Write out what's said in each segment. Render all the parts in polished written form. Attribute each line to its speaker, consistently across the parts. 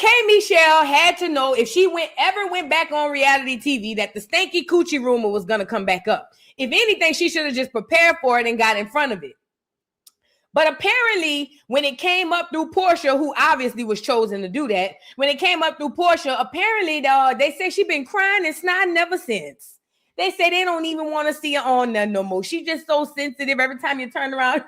Speaker 1: K. Michelle had to know if she ever went back on reality TV that the stanky coochie rumor was going to come back up. If anything, she should have just prepared for it and got in front of it. But apparently, when it came up through Portia, who obviously was chosen to do that, when it came up through Portia, apparently they say she been crying and snotting ever since. They say they don't even want to see her on there no more. She's just so sensitive every time you turn around.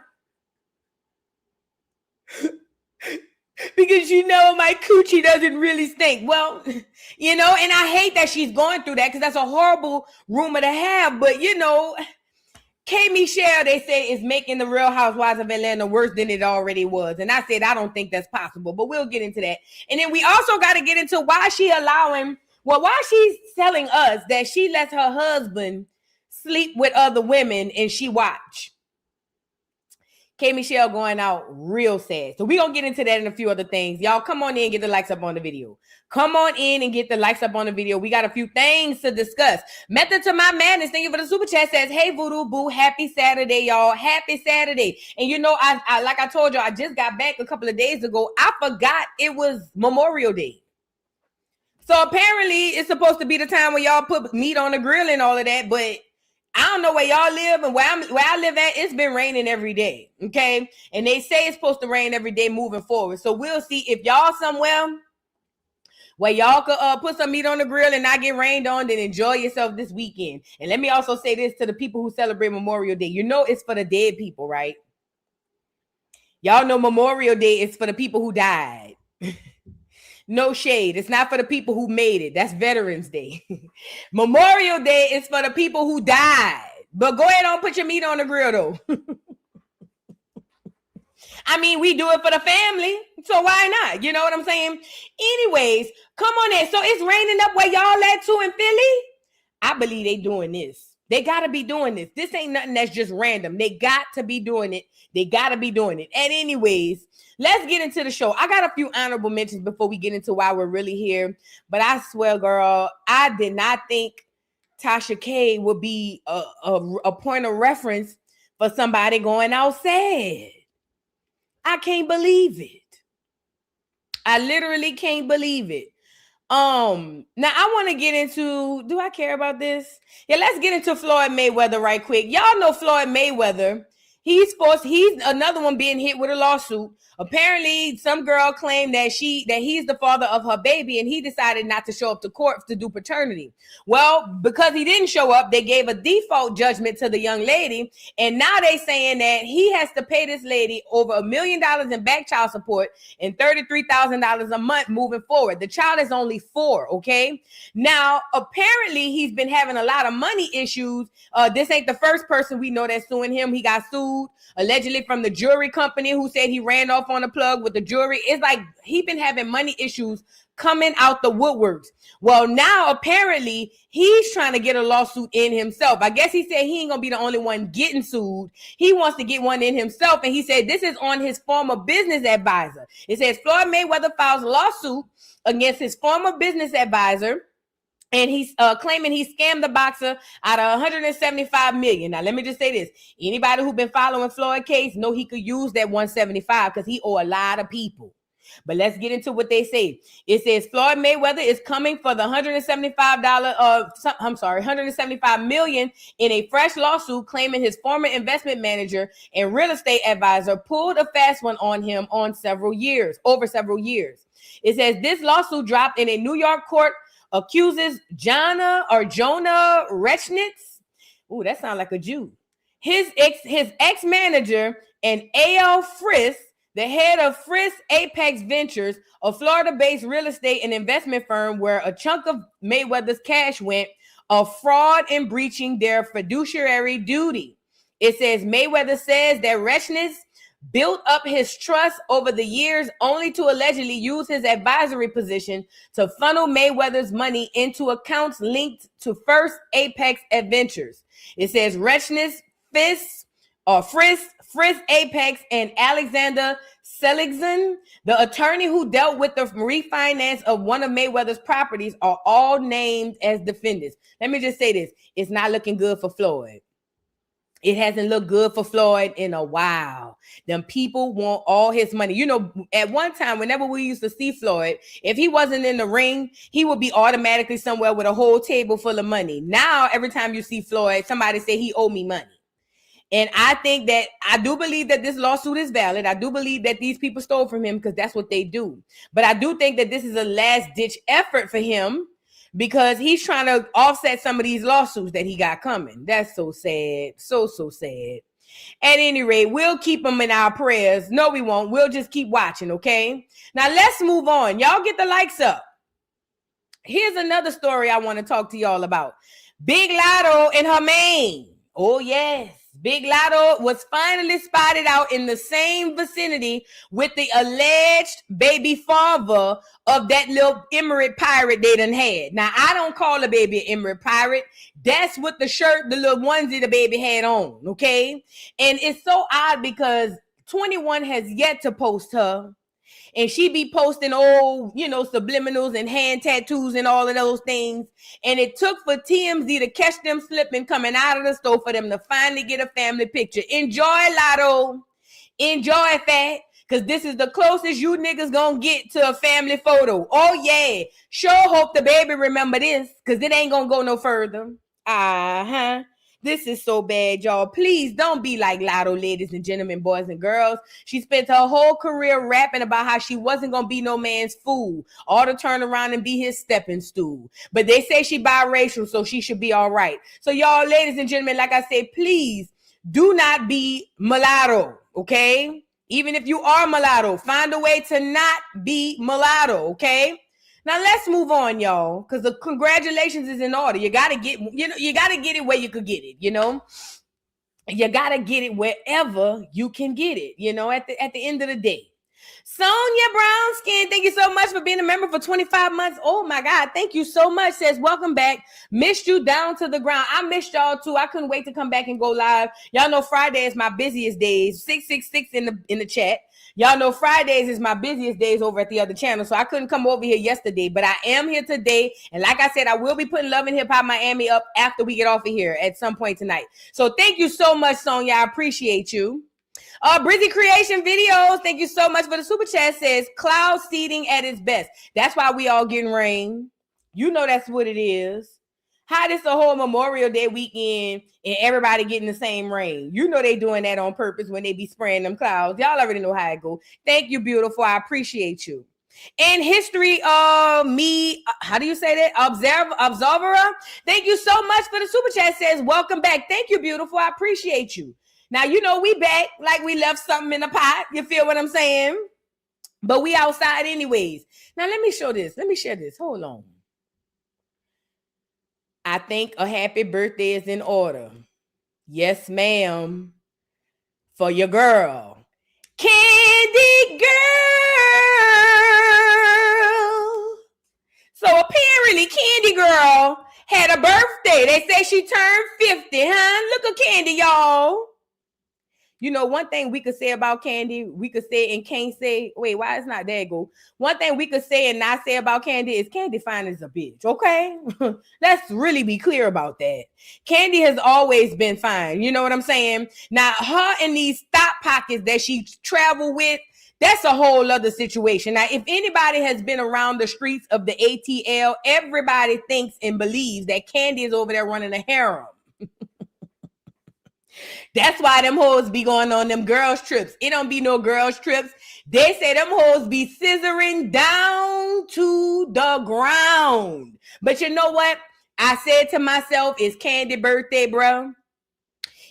Speaker 1: Because my coochie doesn't really stink. Well, and I hate that she's going through that because that's a horrible rumor to have. But, K. Michelle, they say, is making the Real Housewives of Atlanta worse than it already was. And I said, I don't think that's possible, but we'll get into that. And then we also got to get into why she's telling us that she lets her husband sleep with other women and she watch. K. Michelle going out real sad. So we're going to get into that and a few other things. Y'all come on in and get the likes up on the video. Come on in and get the likes up on the video. We got a few things to discuss. Method to my madness. Thank you for the super chat. Says, hey, Voodoo Boo. Happy Saturday, y'all. Happy Saturday. And I like I told y'all, I just got back a couple of days ago. I forgot it was Memorial Day. So apparently it's supposed to be the time where y'all put meat on the grill and all of that. But I don't know where y'all live, and where I live at, it's been raining every day, okay? And they say it's supposed to rain every day moving forward. So we'll see if y'all somewhere where y'all could put some meat on the grill and not get rained on, then enjoy yourself this weekend. And let me also say this to the people who celebrate Memorial Day. It's for the dead people, right? Y'all know Memorial Day is for the people who died. No shade. It's not for the people who made it. That's Veterans Day. Memorial Day is for the people who died. But go ahead and put your meat on the grill, though. I mean, we do it for the family. So why not? You know what I'm saying? Anyways, come on in. So it's raining up where y'all at too in Philly? I believe they doing this. They got to be doing this. This ain't nothing that's just random. They got to be doing it. They got to be doing it. And anyways, let's get into the show. I got a few honorable mentions before we get into why we're really here. But I swear, girl, I did not think Tasha K would be a point of reference for somebody going out sad. I can't believe it. I literally can't believe it. Now I want to get into, do I care about this? Yeah, let's get into Floyd Mayweather right quick. Y'all know Floyd Mayweather. He's another one being hit with a lawsuit. Apparently, some girl claimed that he's the father of her baby, and he decided not to show up to court to do paternity. Well, because he didn't show up, they gave a default judgment to the young lady, and now they saying that he has to pay this lady over $1 million in back child support and $33,000 a month moving forward. The child is only 4, okay? Now, apparently, he's been having a lot of money issues. This ain't the first person we know that's suing him. He got sued allegedly from the jewelry company who said he ran off on a plug with the jewelry. It's like he been having money issues coming out the woodworks. Well, now apparently he's trying to get a lawsuit in himself. I guess he said he ain't gonna be the only one getting sued. He wants to get one in himself, and he said this is on his former business advisor. It says Floyd Mayweather files a lawsuit against his former business advisor, and he's claiming he scammed the boxer out of $175 million. Now, let me just say this. Anybody who's been following Floyd case know he could use that 175 because he owe a lot of people. But let's get into what they say. It says Floyd Mayweather is coming for the $175 million in a fresh lawsuit claiming his former investment manager and real estate advisor pulled a fast one on him over several years. It says this lawsuit dropped in a New York court accuses Jonah Rechnitz. Ooh, that sounds like a Jew. His ex-manager and A.L. Friss, the head of Friss Apex Ventures, a Florida-based real estate and investment firm where a chunk of Mayweather's cash went, of fraud and breaching their fiduciary duty. It says Mayweather says that Rechnitz built up his trust over the years only to allegedly use his advisory position to funnel Mayweather's money into accounts linked to First Apex Adventures. It says Rechnitz, Friss Apex, and Alexander Seligson, the attorney who dealt with the refinance of one of Mayweather's properties, are all named as defendants. Let me just say this. It's not looking good for Floyd. It hasn't looked good for Floyd in a while. Them people want all his money. You know, at one time, whenever we used to see Floyd, if he wasn't in the ring, he would be automatically somewhere with a whole table full of money. Now, every time you see Floyd, somebody say he owe me money. And I think that I do believe that this lawsuit is valid. I do believe that these people stole from him because that's what they do. But I do think that this is a last-ditch effort for him because he's trying to offset some of these lawsuits that he got coming. That's so sad. So sad. At any rate, we'll keep him in our prayers. No, we won't. We'll just keep watching, okay? Now, let's move on. Y'all get the likes up. Here's another story I want to talk to y'all about. Big Latto and her man. Oh, yes. Big Latto was finally spotted out in the same vicinity with the alleged baby father of that little Emirate pirate they done had. Now, I don't call a baby an Emirate pirate. That's what the shirt, the little onesie the baby had on, okay? And it's so odd because 21 has yet to post her. And she be posting old, subliminals and hand tattoos and all of those things. And it took for TMZ to catch them slipping coming out of the store for them to finally get a family picture. Enjoy, Latto. Enjoy, Fat. Because this is the closest you niggas gonna get to a family photo. Oh, yeah. Sure hope the baby remember this. Because it ain't gonna go no further. This is so bad, y'all. Please don't be like Latto, ladies and gentlemen, boys and girls. She spent her whole career rapping about how she wasn't going to be no man's fool, or to turn around and be his stepping stool. But they say she biracial, so she should be all right. So y'all, ladies and gentlemen, like I said, please do not be mulatto, okay? Even if you are mulatto, find a way to not be mulatto, okay? Now let's move on, y'all, because the congratulations is in order. You gotta get, you gotta get it where you could get it, You gotta get it wherever you can get it, at the end of the day. Sanya Brown Skin, thank you so much for being a member for 25 months. Oh my God, thank you so much. Says, welcome back. Missed you down to the ground. I missed y'all too. I couldn't wait to come back and go live. Y'all know Friday is my busiest days. 666 in the chat. Y'all know Fridays is my busiest days over at the other channel, so I couldn't come over here yesterday, but I am here today. And like I said, I will be putting Love and Hip Hop Miami up after we get off of here at some point tonight. So thank you so much, Sonya. I appreciate you. Brizzy Creation Videos, thank you so much for the super chat. Says cloud seeding at its best. That's why we all getting rain. You know that's what it is. How this a whole Memorial Day weekend and everybody getting the same rain? You know they doing that on purpose when they be spraying them clouds. Y'all already know how it go. Thank you, beautiful. I appreciate you. And history of me, how do you say that? Observer. Thank you so much for the super chat. Says welcome back. Thank you, beautiful. I appreciate you. Now, we back like we left something in the pot. You feel what I'm saying? But we outside anyways. Now, let me show this. Let me share this. Hold on. I think a happy birthday is in order. Yes, ma'am. For your girl. Kandi Girl. So apparently, Kandi Girl had a birthday. They say she turned 50, huh? Look at Kandi, y'all. One thing we could say about Kandi, we could say and can't say. Wait, why it's not there? Go. One thing we could say and not say about Kandi is Kandi fine as a bitch. Okay, let's really be clear about that. Kandi has always been fine. You know what I'm saying? Now, her and these thought pockets that she travel with, that's a whole other situation. Now, if anybody has been around the streets of the ATL, everybody thinks and believes that Kandi is over there running a harem. That's why them hoes be going on them girls trips. It don't be no girls trips. They say them hoes be scissoring down to the ground. But you know what? I said to myself, it's Kandi birthday, bro.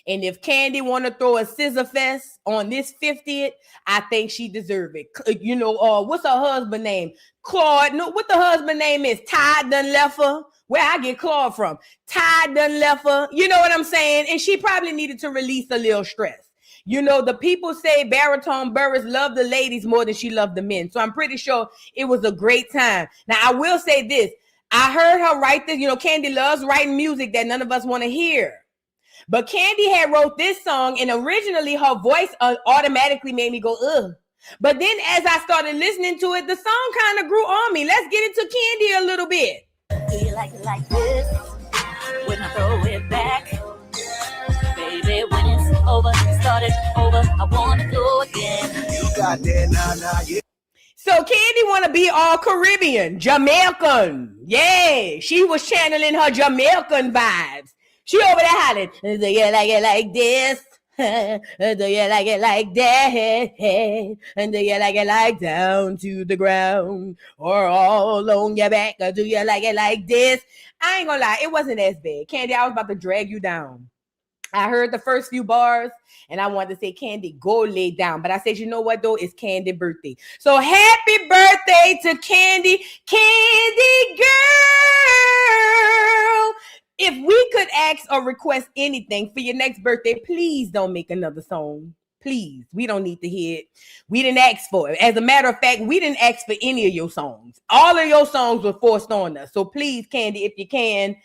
Speaker 1: And if Kandi want to throw a scissor fest on this 50th, I think she deserve it. What's her husband name? Claude. No, what the husband name is? Ty done left her. Where I get Claude from. Ty done left her. You know what I'm saying? And she probably needed to release a little stress. The people say Baritone Burruss loved the ladies more than she loved the men. So I'm pretty sure it was a great time. Now, I will say this. I heard her write this. Kandi loves writing music that none of us want to hear. But Kandi had wrote this song, and originally her voice automatically made me go, ugh. But then as I started listening to it, the song kind of grew on me. Let's get into Kandi a little bit.
Speaker 2: Do you like it like this? When I throw it back, baby, when it's over, start it over. I wanna go again.
Speaker 3: You got that, nah, yeah.
Speaker 1: So Kandi want to be all Caribbean, Jamaican. Yeah, she was channeling her Jamaican vibes. She over there hollering, do you like it like this? Do you like it like that? And do you like it like down to the ground? Or all on your back? Or do you like it like this? I ain't gonna lie, it wasn't as bad. Kandi, I was about to drag you down. I heard the first few bars and I wanted to say, Kandi, go lay down. But I said, you know what, though? It's Kandi's birthday. So happy birthday to Kandi. Kandi girl. If we could ask or request anything for your next birthday, please don't make another song. Please. We don't need to hear it. We didn't ask for it. As a matter of fact, we didn't ask for any of your songs. All of your songs were forced on us. So please, Kandi, if you can,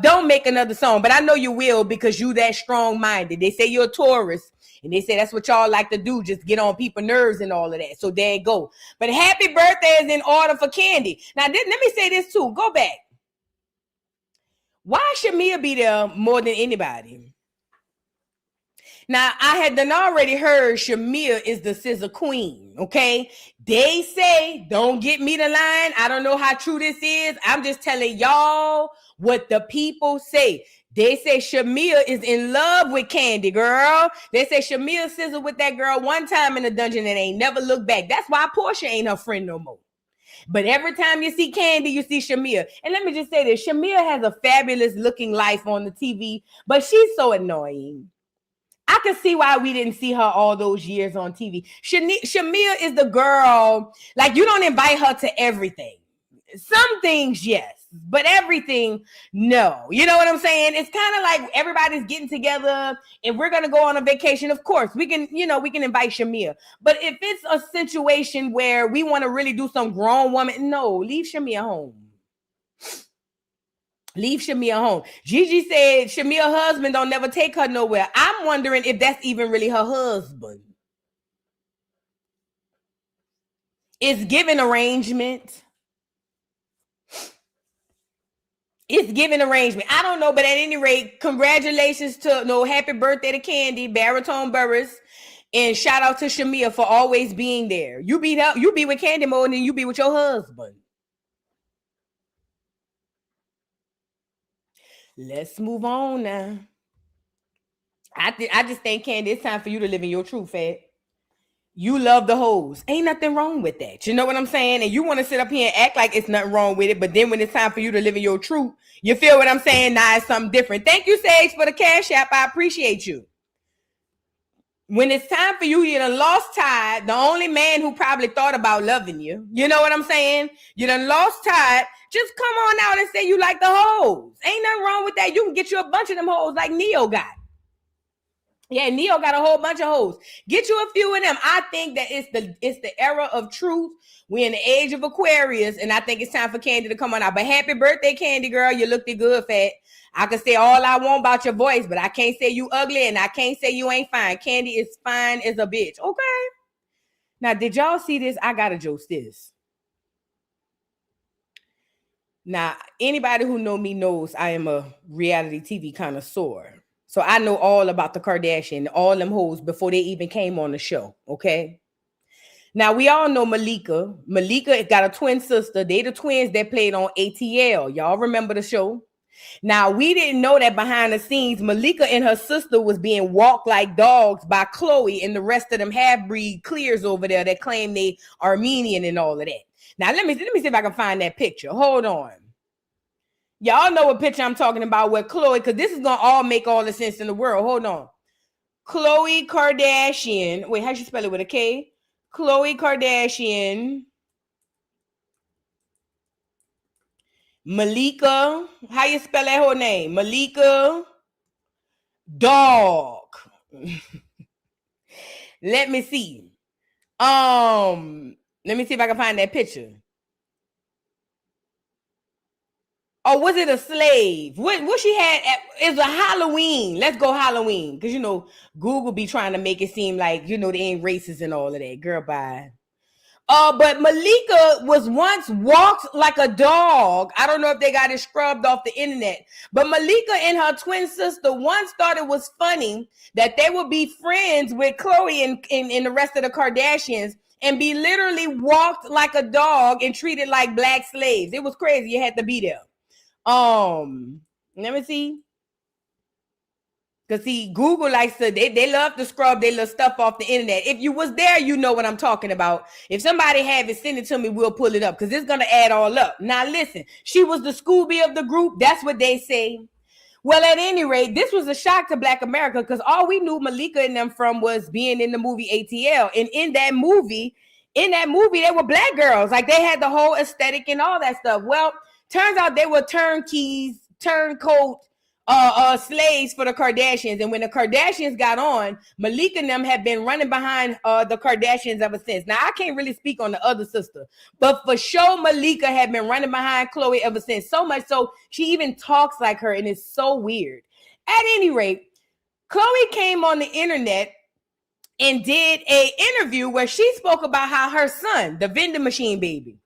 Speaker 1: don't make another song, but I know you will because you that strong-minded. They say you're a Taurus, and they say that's what y'all like to do, just get on people's nerves and all of that. So there you go. But happy birthday is in order for Kandi. Now, let me say this too. Go back. Why should Mia be there more than anybody? Now, I had done already heard Shamia is the scissor queen, okay? They say, don't get me the line. I don't know how true this is. I'm just telling y'all what the people say. They say Shamia is in love with Kandi, girl. They say Shamia scissor with that girl one time in the dungeon and ain't never looked back. That's why Portia ain't her friend no more. But every time you see Kandi, you see Shamia. And let me just say this. Shamia has a fabulous looking life on the TV, but she's so annoying. I can see why we didn't see her all those years on TV. Shamia is the girl, like you don't invite her to everything. Some things, yes, but everything, no. You know what I'm saying? It's kind of like everybody's getting together and we're going to go on a vacation. Of course, we can invite Shamia. But if it's a situation where we want to really do some grown woman, no, leave Shamia home. Leave Shamia home. Gigi said Shamia's husband don't never take her nowhere. I'm wondering if that's even really her husband. It's giving arrangement. It's giving arrangement. I don't know, but at any rate, congratulations happy birthday to Kandi, Baritone Burruss, and shout out to Shamia for always being there. You be with Kandi more than you be with your husband. Let's move on now. I just think, Kandi, it's time for you to live in your truth, Fat. You love the hoes. Ain't nothing wrong with that. You know what I'm saying? And you want to sit up here and act like it's nothing wrong with it, but then when it's time for you to live in your truth, you feel what I'm saying? Now it's something different. Thank you, Sage, for the cash app. I appreciate you. When it's time for you, you done lost tide. The only man who probably thought about loving you. You know what I'm saying? You done lost tide. Just come on out and say you like the hoes. Ain't nothing wrong with that. You can get you a bunch of them hoes like Neo got. Yeah, Neo got a whole bunch of hoes. Get you a few of them. I think that it's the era of truth. We're in the age of Aquarius, and I think it's time for Kandi to come on out. But happy birthday, Kandi girl. You looked good, Fat. I can say all I want about your voice, but I can't say you ugly, and I can't say you ain't fine. Kandi is fine as a bitch. Okay. Now, did y'all see this? I gotta joke this. Now, anybody who know me knows I am a reality TV connoisseur. So I know all about the Kardashian, all them hoes before they even came on the show, okay? Now, we all know Malika. Malika got a twin sister. They the twins that played on ATL. Y'all remember the show? Now, we didn't know that behind the scenes, Malika and her sister was being walked like dogs by Khloe and the rest of them half-breed clears over there that claim they Armenian and all of that. Now, let me see if I can find that picture. Hold on. Y'all know what picture I'm talking about with Khloe, because this is going to all make all the sense in the world. Hold on. Khloe Kardashian. Wait, how'd you spell it with a K? Khloe Kardashian. Malika. How you spell that whole name? Malika. Dog. Let me see. Let me see if I can find that picture. Or was it a slave? What she had is a Halloween. Let's go Halloween. Because, Google be trying to make it seem like, they ain't racist and all of that. Girl, bye. But Malika was once walked like a dog. I don't know if they got it scrubbed off the internet. But Malika and her twin sister once thought it was funny that they would be friends with Khloe and the rest of the Kardashians and be literally walked like a dog and treated like black slaves. It was crazy. You had to be there. Let me see. Because see, Google likes to, they love to scrub their little stuff off the internet. If you was there, you know what I'm talking about. If somebody have it, send it to me, we'll pull it up. Because it's going to add all up. Now listen, she was the Scooby of the group. That's what they say. Well, at any rate, this was a shock to Black America because all we knew Malika and them from was being in the movie ATL. And in that movie, they were black girls. Like they had the whole aesthetic and all that stuff. Well, turns out they were turncoat slaves for the Kardashians. And when the Kardashians got on, Malika and them have been running behind the Kardashians ever since. Now, I can't really speak on the other sister, but for sure, Malika had been running behind Khloe ever since. So much so, she even talks like her, and it's so weird. At any rate, Khloe came on the internet and did an interview where she spoke about how her son, the vending machine baby,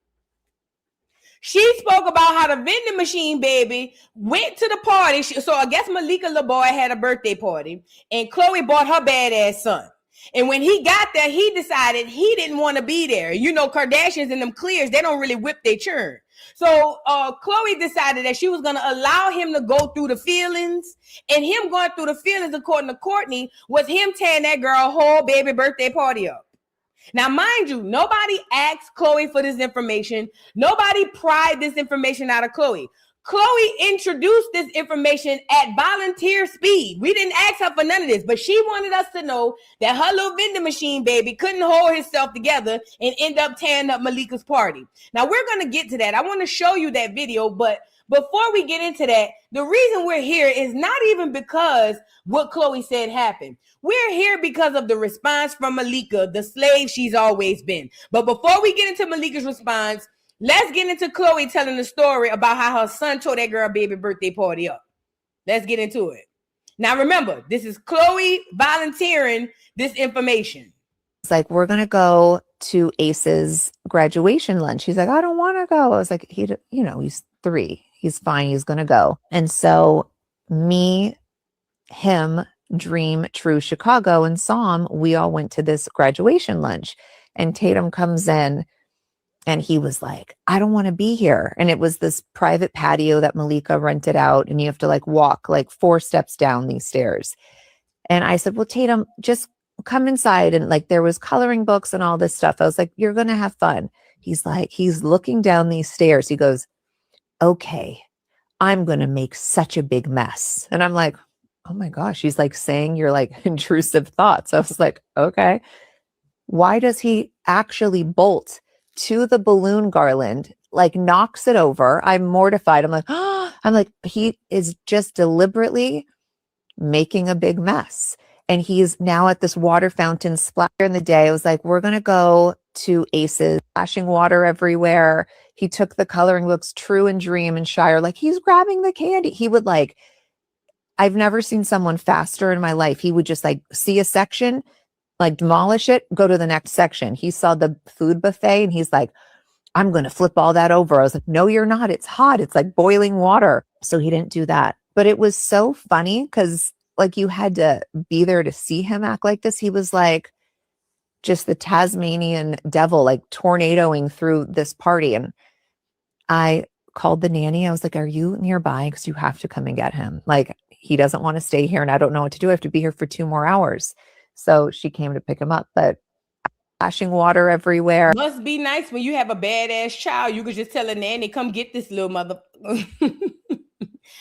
Speaker 1: she spoke about how the vending machine baby went to the party. So I guess Malika LaBoy had a birthday party and Khloe bought her badass son. And when he got there, he decided he didn't want to be there. You know, Kardashians and them clears, they don't really whip their churn. So Khloe decided that she was going to allow him to go through the feelings. And him going through the feelings, according to Courtney, was him tearing that girl whole baby birthday party up. Now, mind you, nobody asked Khloe for this information. Nobody pried this information out of Khloe. Khloe introduced this information at volunteer speed. We didn't ask her for none of this, but she wanted us to know that her little vending machine baby couldn't hold himself together and end up tearing up Malika's party. Now, we're going to get to that. I want to show you that video, but before we get into that, the reason we're here is not even because what Khloe said happened. We're here because of the response from Malika, the slave she's always been. But before we get into Malika's response, let's get into Khloe telling the story about how her son tore that girl baby birthday party up. Let's get into it. Now, remember, this is Khloe volunteering this information.
Speaker 4: It's like, we're going to go to Ace's graduation lunch. He's like, I don't want to go. I was like, he's 3. He's fine. He's going to go. And so me, him, Dream, True, Chicago, and Psalm, we all went to this graduation lunch. And Tatum comes in and he was like, I don't want to be here. And it was this private patio that Malika rented out. And you have to like walk like 4 steps down these stairs. And I said, well, Tatum, just come inside. And like, there was coloring books and all this stuff. I was like, you're going to have fun. He's like, he's looking down these stairs. He goes, okay, I'm going to make such a big mess. And I'm like, oh my gosh, he's like saying your like intrusive thoughts. I was like, okay, why does he actually bolt to the balloon garland, like knocks it over? I'm mortified. I'm like, he is just deliberately making a big mess. And he's now at this water fountain splash in the day. I was like, we're going to go to Ace's, splashing water everywhere. He took the coloring books, True and Dream and Shire, like he's grabbing the candy. He would like, I've never seen someone faster in my life. He would just like see a section, like demolish it, go to the next section. He saw the food buffet and he's like, I'm going to flip all that over. I was like, no, you're not. It's hot. It's like boiling water. So he didn't do that. But it was so funny because like you had to be there to see him act like this. He was like just the Tasmanian devil, like tornadoing through this party. And I called the nanny. I was like, are you nearby? Because you have to come and get him. Like, he doesn't want to stay here and I don't know what to do. I have to be here for 2 more hours. So she came to pick him up, but splashing water everywhere.
Speaker 1: Must be nice when you have a badass child. You could just tell a nanny, come get this little mother.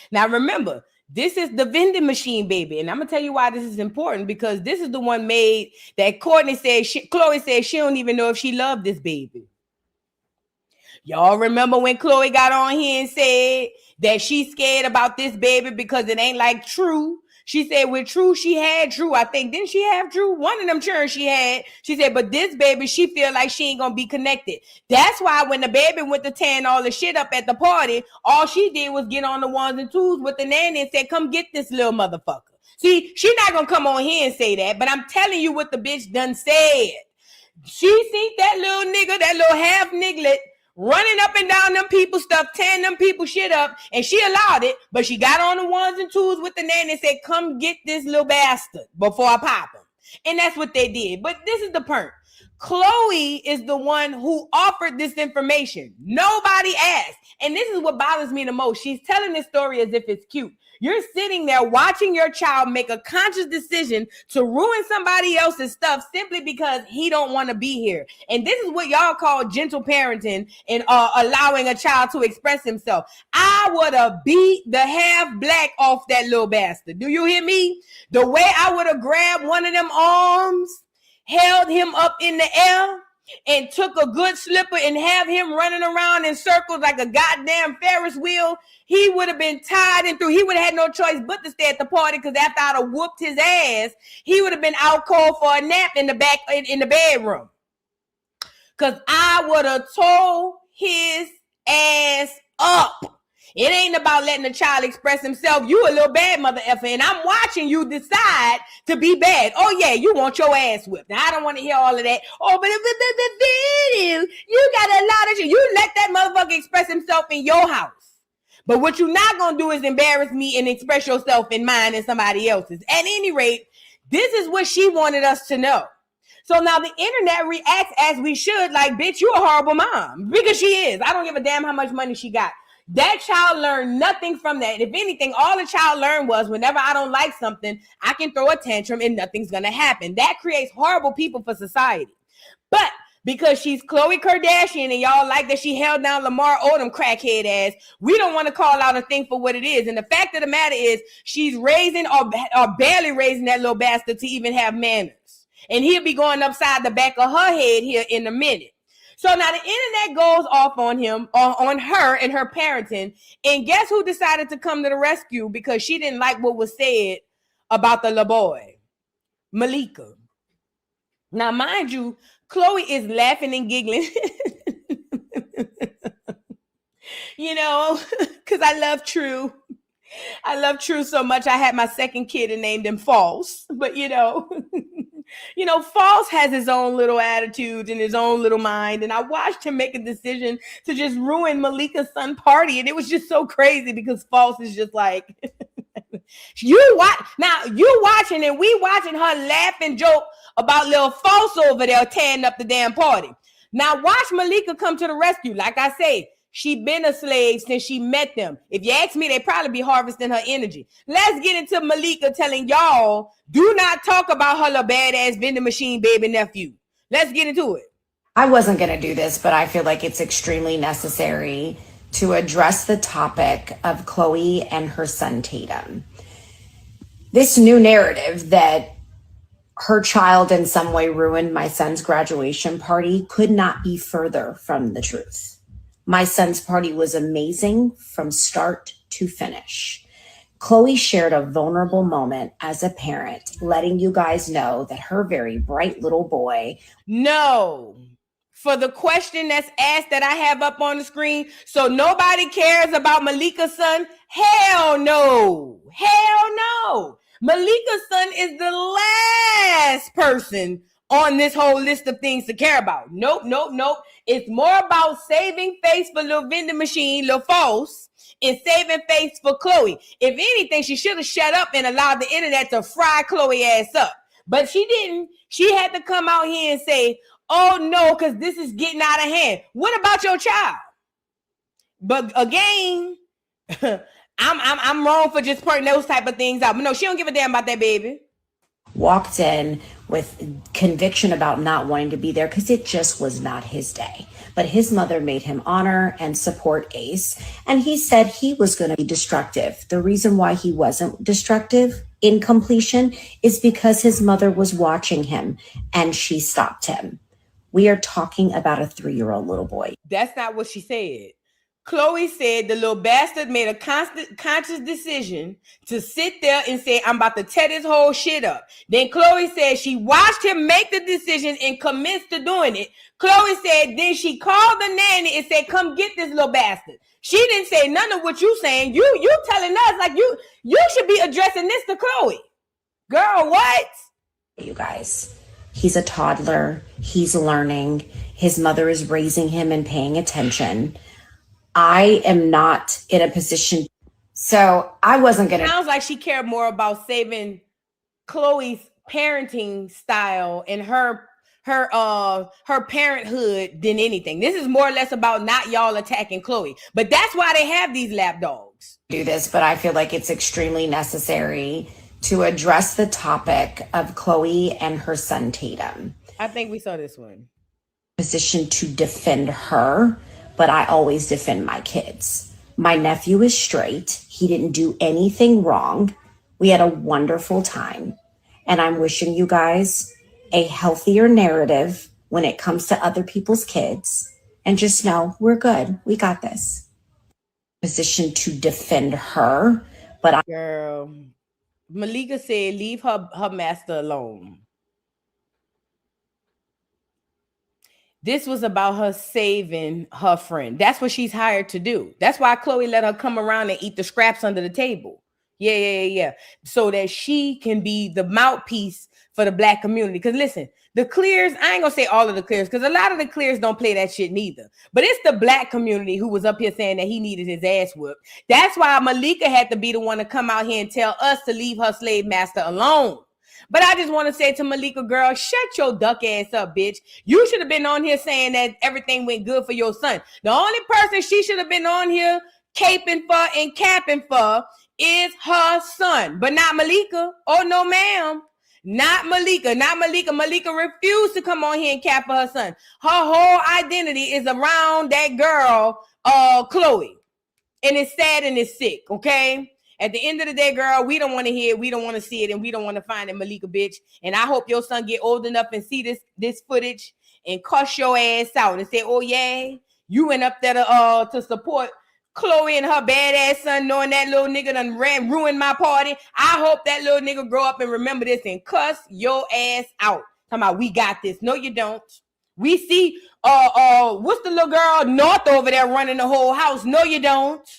Speaker 1: Now, remember, this is the vending machine baby. And I'm going to tell you why this is important, because this is the one made that Courtney said, Khloe said she don't even know if she loved this baby. Y'all remember when Khloe got on here and said that she's scared about this baby because it ain't like True? She said with True, she had True. I think, didn't she have True? One of them children she had. She said, but this baby, she feel like she ain't going to be connected. That's why when the baby went to tearing all the shit up at the party, all she did was get on the ones and twos with the nanny and said, come get this little motherfucker. See, she not going to come on here and say that, but I'm telling you what the bitch done said. She seen that little nigga, that little half niglet, running up and down them people's stuff, tearing them people shit up, and she allowed it, but she got on the ones and twos with the nanny and said, come get this little bastard before I pop him. And that's what they did. But this is the perk. Khloe is the one who offered this information. Nobody asked. And this is what bothers me the most. She's telling this story as if it's cute. You're sitting there watching your child make a conscious decision to ruin somebody else's stuff simply because he don't want to be here. And this is what y'all call gentle parenting and allowing a child to express himself. I would have beat the half black off that little bastard. Do you hear me? The way I would have grabbed one of them arms, held him up in the air, and took a good slipper and have him running around in circles like a goddamn Ferris wheel, he would have been tied and through. He would have had no choice but to stay at the party, because after I'd have whooped his ass, he would have been out cold for a nap in the back in the bedroom. Because I would have tore his ass up. It ain't about letting a child express himself. You a little bad mother effer, and I'm watching you decide to be bad. Oh, yeah, you want your ass whipped. Now, I don't want to hear all of that. Oh, but the video, you got a lot of shit. You let that motherfucker express himself in your house. But what you're not going to do is embarrass me and express yourself in mine and somebody else's. At any rate, this is what she wanted us to know. So now the internet reacts as we should, like, bitch, you a horrible mom. Because she is. I don't give a damn how much money she got. That child learned nothing from that. If anything, all the child learned was whenever I don't like something, I can throw a tantrum and nothing's going to happen. That creates horrible people for society. But because she's Khloe Kardashian and y'all like that she held down Lamar Odom crackhead ass, we don't want to call out a thing for what it is. And the fact of the matter is she's raising or barely raising that little bastard to even have manners. And he'll be going upside the back of her head here in a minute. So now the internet goes off on him, on her and her parenting. And guess who decided to come to the rescue because she didn't like what was said about the little boy? Malika. Now, mind you, Khloe is laughing and giggling. You know, because I love True. I love True so much. I had my second kid and named him False. But, you know, False has his own little attitudes and his own little mind. And I watched him make a decision to just ruin Malika's son's party. And it was just so crazy because False is just like, you watching and we watching her laugh and joke about little False over there tearing up the damn party. Now watch Malika come to the rescue. Like I say, she been a slave since she met them. If you ask me, they probably be harvesting her energy. Let's get into Malika telling y'all, do not talk about her little badass vending machine baby nephew. Let's get into it.
Speaker 5: I wasn't going to do this, but I feel like it's extremely necessary to address the topic of Khloe and her son Tatum. This new narrative that her child in some way ruined my son's graduation party could not be further from the truth. My son's party was amazing from start to finish. Khloe shared a vulnerable moment as a parent, letting you guys know that her very bright little boy.
Speaker 1: No. For the question that's asked that I have up on the screen, so nobody cares about Malika's son? Hell no. Hell no. Malika's son is the last person on this whole list of things to care about. Nope. It's more about saving face for little vending machine, little False, and saving face for Khloe. If anything, she should have shut up and allowed the internet to fry Khloe ass up. But she didn't. She had to come out here and say, oh no, because this is getting out of hand. What about your child? But again, I'm wrong for just pointing those type of things out. But no, she don't give a damn about that baby.
Speaker 5: Walked in with conviction about not wanting to be there because it just was not his day. But his mother made him honor and support Ace. And he said he was going to be destructive. The reason why he wasn't destructive in completion is because his mother was watching him and she stopped him. We are talking about a 3-year-old little boy.
Speaker 1: That's not what she said. Khloe said the little bastard made a conscious decision to sit there and say, I'm about to tear this whole shit up. Then Khloe said she watched him make the decision and commits to doing it. Khloe said then she called the nanny and said, come get this little bastard. She didn't say none of what you saying. You telling us like you should be addressing this to Khloe. Girl, what?
Speaker 5: You guys, He's a toddler. He's learning. His mother is raising him and paying attention. I am not in a position. So I wasn't going to.
Speaker 1: Sounds like she cared more about saving Khloe's parenting style and her parenthood than anything. This is more or less about not y'all attacking Khloe. But that's why they have these lap dogs.
Speaker 5: Do this, but I feel like it's extremely necessary to address the topic of Khloe and her son Tatum.
Speaker 1: I think we saw this one.
Speaker 5: Position to defend her, but I always defend my kids. My nephew is straight. He didn't do anything wrong. We had a wonderful time. And I'm wishing you guys a healthier narrative when it comes to other people's kids. And just know we're good. We got this. Position to defend her, but
Speaker 1: Girl, Malika said leave her master alone. This was about her saving her friend. That's what she's hired to do. That's why Khloe let her come around and eat the scraps under the table. Yeah. So that she can be the mouthpiece for the Black community. Because listen, the clears, I ain't gonna say all of the clears, because a lot of the clears don't play that shit neither. But it's the Black community who was up here saying that he needed his ass whooped. That's why Malika had to be the one to come out here and tell us to leave her slave master alone. But I just want to say to Malika, girl, shut your duck ass up, bitch. You should have been on here saying that everything went good for your son. The only person she should have been on here caping for and capping for is her son, but not Malika. Oh, no, ma'am. Not Malika. Malika refused to come on here and cap for her son. Her whole identity is around that girl, Khloe. And it's sad and it's sick, okay? At the end of the day, girl, we don't want to hear it, we don't want to see it, and we don't want to find it, Malika, bitch. And I hope your son get old enough and see this footage and cuss your ass out and say, oh, yeah, you went up there to support Khloe and her badass son, knowing that little nigga done ruined my party. I hope that little nigga grow up and remember this and cuss your ass out. Talking about, we got this. No, you don't. We see, what's the little girl North over there running the whole house? No, you don't.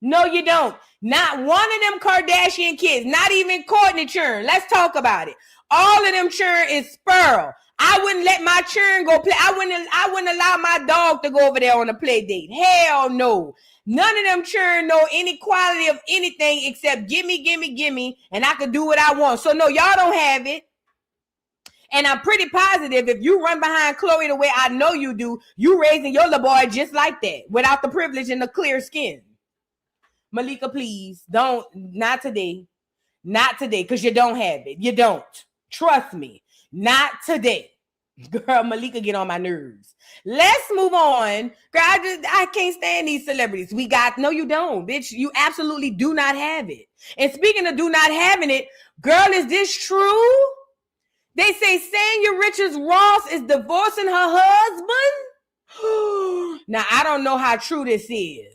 Speaker 1: No, you don't. Not one of them Kardashian kids, not even Kourtney churn. Let's talk about it. All of them churn is Sperl. I wouldn't let my churn go play. I wouldn't allow my dog to go over there on a play date. Hell no. None of them churn know any quality of anything except gimme, and I could do what I want. So no, y'all don't have it. And I'm pretty positive if you run behind Khloe the way I know you do, you raising your little boy just like that, without the privilege and the clear skin. Malika, please don't. Not today, because you don't have it. You don't. Trust me. Not today. Girl, Malika get on my nerves. Let's move on. Girl, I can't stand these celebrities. No, you don't, bitch. You absolutely do not have it. And speaking of do not having it, girl, is this true? They say Sanya Richards-Ross is divorcing her husband. Now, I don't know how true this is.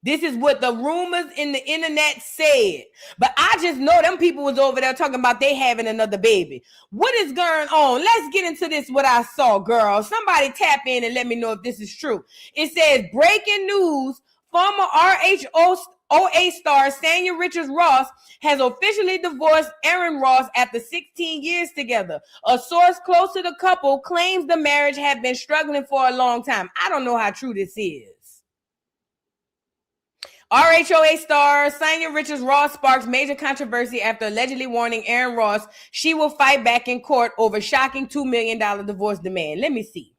Speaker 1: This is what the rumors in the internet said. But I just know them people was over there talking about they having another baby. What is going on? Let's get into this, what I saw, girl. Somebody tap in and let me know if this is true. It says, breaking news, former RHOA star Sanya Richards-Ross has officially divorced Aaron Ross after 16 years together. A source close to the couple claims the marriage had been struggling for a long time. I don't know how true this is. RHOA star Sanya Richards-Ross sparks major controversy after allegedly warning Aaron Ross she will fight back in court over shocking $2 million divorce demand. Let me see,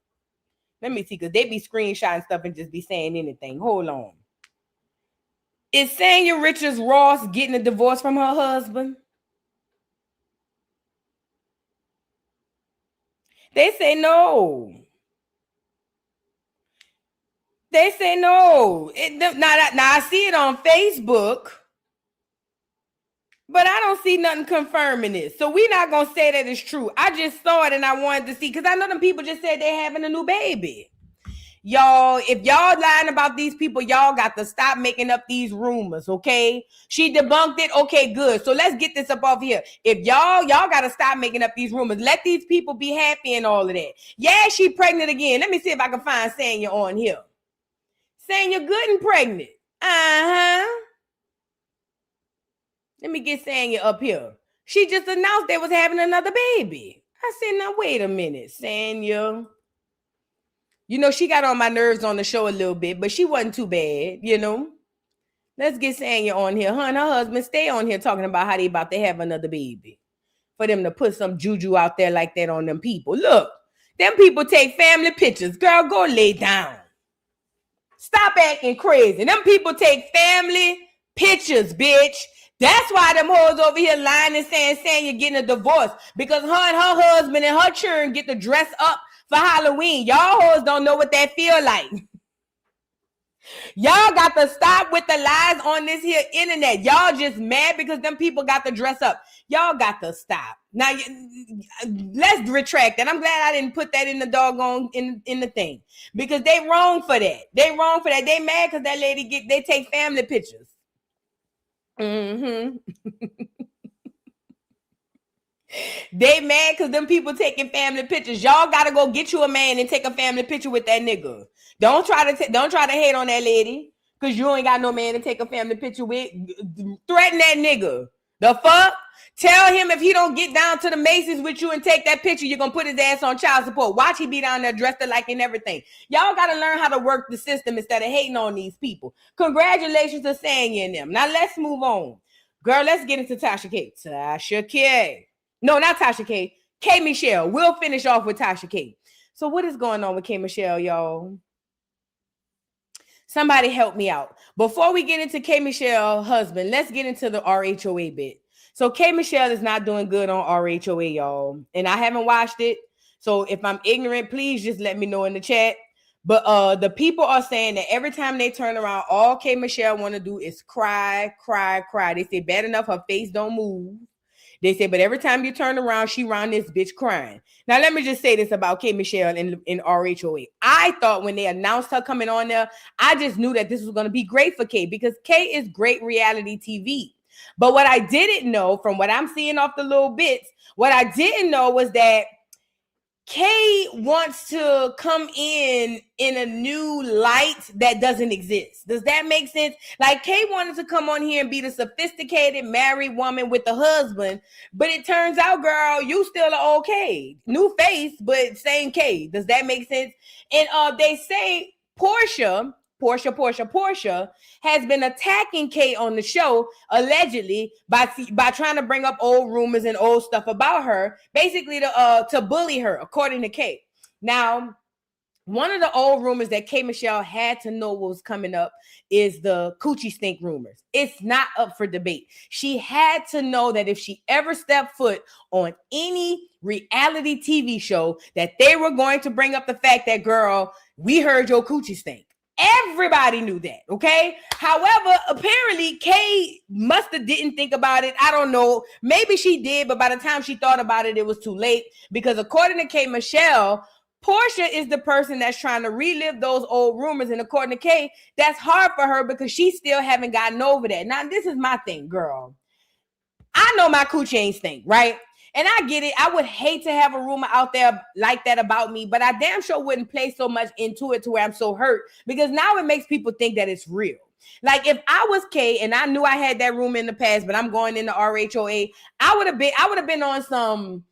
Speaker 1: because they be screenshotting stuff and just be saying anything. Hold on. Is Sanya Richards-Ross getting a divorce from her husband? They say no. They say no. Now I see it on Facebook, but I don't see nothing confirming this. So we're not going to say that it's true. I just saw it and I wanted to see, because I know them people just said they're having a new baby. Y'all, if y'all lying about these people, y'all got to stop making up these rumors, okay? She debunked it. Okay, good. So let's get this up off here. If y'all got to stop making up these rumors. Let these people be happy and all of that. Yeah, she pregnant again. Let me see if I can find Sanya on here. Saying you're good and pregnant. Uh-huh. Let me get Sanya up here. She just announced they was having another baby. I said, now wait a minute, Sanya. You know, she got on my nerves on the show a little bit, but she wasn't too bad, you know. Let's get Sanya on here. Her and her husband stay on here talking about how they about to have another baby. For them to put some juju out there like that on them people. Look, them people take family pictures. Girl, go lay down. Stop acting crazy. Them people take family pictures, bitch. That's why them hoes over here lying and saying you're getting a divorce. Because her and her husband and her children get to dress up for Halloween. Y'all hoes don't know what that feel like. Y'all got to stop with the lies on this here internet. Y'all just mad because them people got to dress up. Y'all got to stop. Now, let's retract that. I'm glad I didn't put that in the doggone in the thing. Because they wrong for that. They wrong for that. They mad because that lady they take family pictures. Mm-hmm. They mad because them people taking family pictures. Y'all gotta go get you a man and take a family picture with that nigga. Don't try to hate on that lady because you ain't got no man to take a family picture with. Threaten that nigga. The fuck? Tell him if he don't get down to the Macy's with you and take that picture, you're gonna put his ass on child support. Watch he be down there dressed like and everything. Y'all gotta learn how to work the system instead of hating on these people. Congratulations to Sanya and them. Now let's move on. Girl, let's get into Tasha K. Tasha K. No, not Tasha K. K. Michelle. We'll finish off with Tasha K. So what is going on with K. Michelle, y'all? Somebody help me out. Before we get into K. Michelle husband, let's get into the RHOA bit. So K. Michelle is not doing good on RHOA, y'all. And I haven't watched it. So if I'm ignorant, please just let me know in the chat. But the people are saying that every time they turn around, all K. Michelle want to do is cry, cry, cry. They say bad enough her face don't move. They say, but every time you turn around, she around this bitch crying. Now, let me just say this about K. Michelle in RHOA. I thought when they announced her coming on there, I just knew that this was going to be great for K because K is great reality TV. But what I didn't know from what I'm seeing off the little bits, what I didn't know was that K wants to come in a new light that doesn't exist. Does that make sense? Like K wanted to come on here and be the sophisticated married woman with the husband, but it turns out, girl, you still are okay. New face, but same K. Does that make sense? And they say Portia has been attacking K on the show allegedly by trying to bring up old rumors and old stuff about her, basically to bully her, according to K. Now, one of the old rumors that K. Michelle had to know what was coming up is the coochie stink rumors. It's not up for debate. She had to know that if she ever stepped foot on any reality TV show, that they were going to bring up the fact that, girl, we heard your coochie stink. Everybody knew that, okay? However, apparently, Kay must have didn't think about it. I don't know. Maybe she did, but by the time she thought about it, it was too late. Because according to K. Michelle, Portia is the person that's trying to relive those old rumors. And according to Kay, that's hard for her because she still haven't gotten over that. Now, this is my thing, girl. I know my coochie ain't stink, right? And I get it. I would hate to have a rumor out there like that about me, but I damn sure wouldn't play so much into it to where I'm so hurt because now it makes people think that it's real. Like if I was K and I knew I had that rumor in the past, but I'm going into RHOA, I would have been on some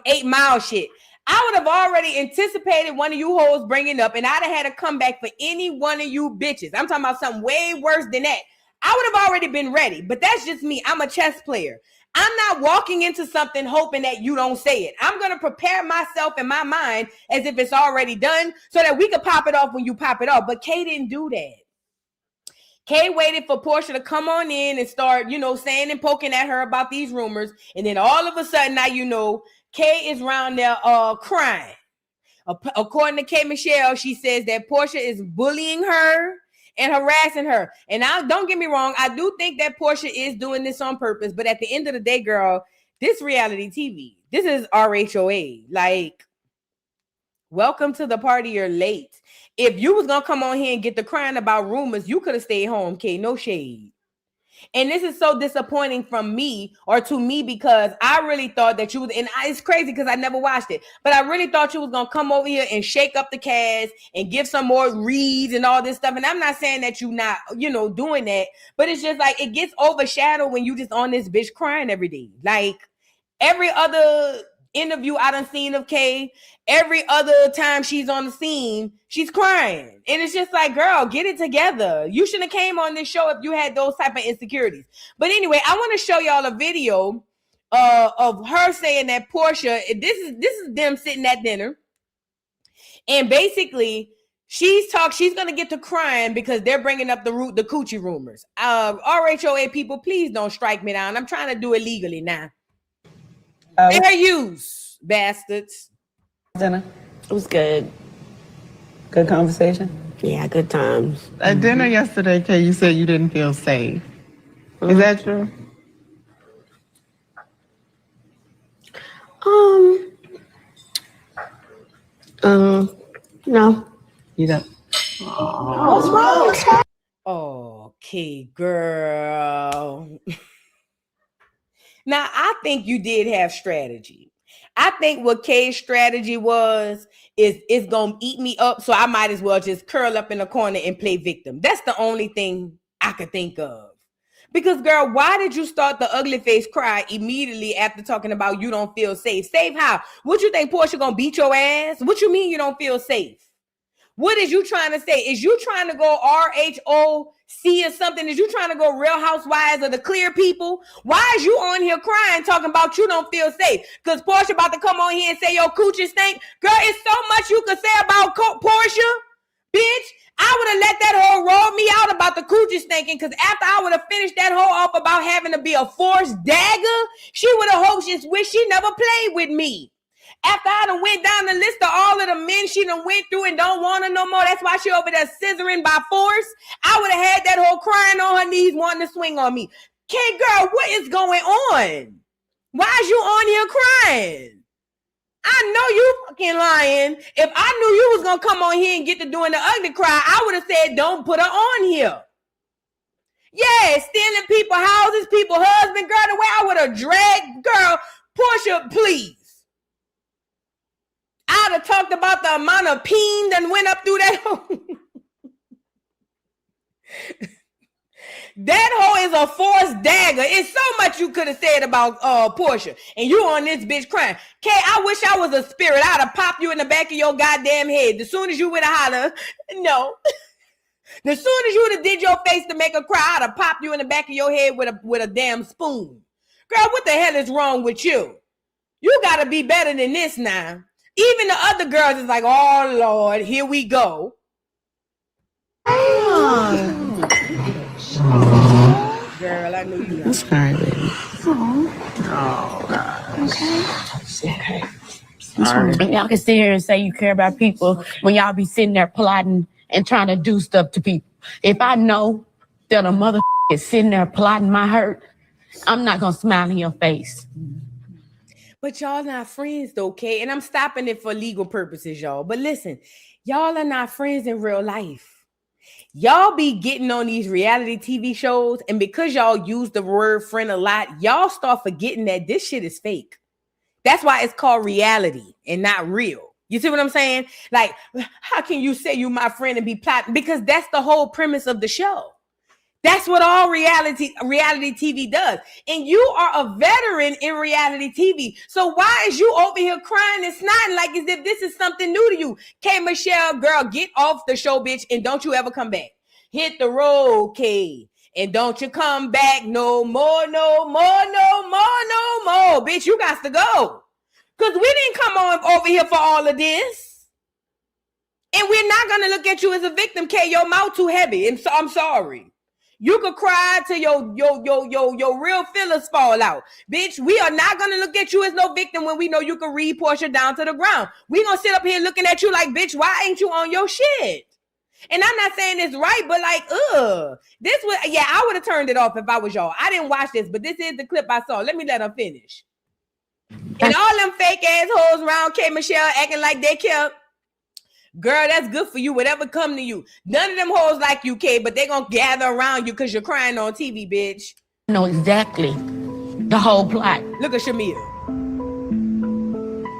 Speaker 1: 8 Mile shit. I would have already anticipated one of you hoes bringing up, and I'd have had a comeback for any one of you bitches. I'm talking about something way worse than that. I would have already been ready, but that's just me. I'm a chess player. I'm not walking into something hoping that you don't say it. I'm going to prepare myself in my mind as if it's already done so that we can pop it off when you pop it off. But Kay didn't do that. Kay waited for Portia to come on in and start, saying and poking at her about these rumors. And then all of a sudden, now, Kay is around there crying. According to K. Michelle, she says that Portia is bullying her and harassing her. And don't get me wrong, I do think that Portia is doing this on purpose. But at the end of the day, girl, this reality TV, this is RHOA. Like, welcome to the party. You're late. If you was going to come on here and get the crying about rumors, you could have stayed home, Kay. No shade. And this is so disappointing from me or to me because I really thought that you was, and it's crazy because I never watched it, but I really thought you was going to come over here and shake up the cast and give some more reads and all this stuff. And I'm not saying that you not, doing that, but it's just like, it gets overshadowed when you just on this bitch crying every day. Like, Every other interview I done seen of Kay, every other time she's on the scene, she's crying. And it's just like, girl, get it together. You shouldn't have came on this show if you had those type of insecurities. But anyway, I want to show y'all a video of her saying that Portia, this is them sitting at dinner. And basically, she's going to get to crying because they're bringing up the coochie rumors. RHOA people, please don't strike me down. I'm trying to do it legally now. Fair use, bastards.
Speaker 6: Dinner.
Speaker 7: It was good.
Speaker 6: Good conversation.
Speaker 7: Yeah, good times.
Speaker 8: At dinner yesterday, Kay, you said you didn't feel safe. Is that true?
Speaker 7: No.
Speaker 6: You don't.
Speaker 7: What's wrong?
Speaker 1: Okay, girl. Now, I think you did have strategy. I think what Kay's strategy was is it's going to eat me up, so I might as well just curl up in the corner and play victim. That's the only thing I could think of. Because, girl, why did you start the ugly face cry immediately after talking about you don't feel safe? Safe how? What you think Portia going to beat your ass? What you mean you don't feel safe? What is you trying to say? Is you trying to go RHOC or something? Is you trying to go Real Housewives of the Clear people? Why is you on here crying talking about you don't feel safe? Because Portia about to come on here and say your coochie stink? Girl, it's so much you could say about Portia. Bitch, I would have let that hoe roll me out about the coochie stinking because after I would have finished that hoe off about having to be a forced dagger, she would have hoped she wished she never played with me. After I done went down the list of all of the men she done went through and don't want her no more, that's why she over there scissoring by force, I would have had that hoe crying on her knees wanting to swing on me. Okay, girl, what is going on? Why is you on here crying? I know you fucking lying. If I knew you was going to come on here and get to doing the ugly cry, I would have said don't put her on here. Yeah, stealing people's houses, people's husband, girl, the way I would have dragged, girl, Portia, please. I'd have talked about the amount of peen that went up through that hole. That hoe is a forced dagger. It's so much you could have said about Portia. And you on this bitch crying. Kay, I wish I was a spirit. I'd have popped you in the back of your goddamn head. As soon as you would have hollered, no. As soon as you would have did your face to make her cry, I'd have popped you in the back of your head with a damn spoon. Girl, what the hell is wrong with you? You got to be better than this now. Even the other girls is like, oh, Lord, here we go. Girl, I knew you.
Speaker 7: I'm sorry, baby.
Speaker 8: Oh, God.
Speaker 7: Okay. And y'all can sit here and say you care about people when y'all be sitting there plotting and trying to do stuff to people. If I know that a mother is sitting there plotting my hurt, I'm not going to smile in your face.
Speaker 1: But y'all not friends though, okay? And I'm stopping it for legal purposes, y'all. But listen, y'all are not friends in real life. Y'all be getting on these reality TV shows, and because y'all use the word friend a lot, y'all start forgetting that this shit is fake. That's why it's called reality and not real. You see what I'm saying? Like, how can you say you my friend and be plotting? Because that's the whole premise of the show. That's what all reality TV does. And you are a veteran in reality TV. So why is you over here crying and snotting like as if this is something new to you? K. Michelle, girl, get off the show, bitch, and don't you ever come back. Hit the road, K. And don't you come back no more, no more, no more, no more. Bitch, you got to go. Because we didn't come on over here for all of this. And we're not going to look at you as a victim, K. Your mouth too heavy. And so I'm sorry. You could cry till your real feelings fall out. Bitch, we are not going to look at you as no victim when we know you can read Portia down to the ground. We're going to sit up here looking at you like, bitch, why ain't you on your shit? And I'm not saying it's right, but like, this was, yeah, I would have turned it off if I was y'all. I didn't watch this, but this is the clip I saw. Let me let her finish. And all them fake ass hoes around K. Michelle acting like they kept. Girl, that's good for you. Whatever come to you. None of them hoes like you, K, but they gonna gather around you because you're crying on TV, bitch.
Speaker 7: I know exactly the whole plot.
Speaker 1: Look at Shamia.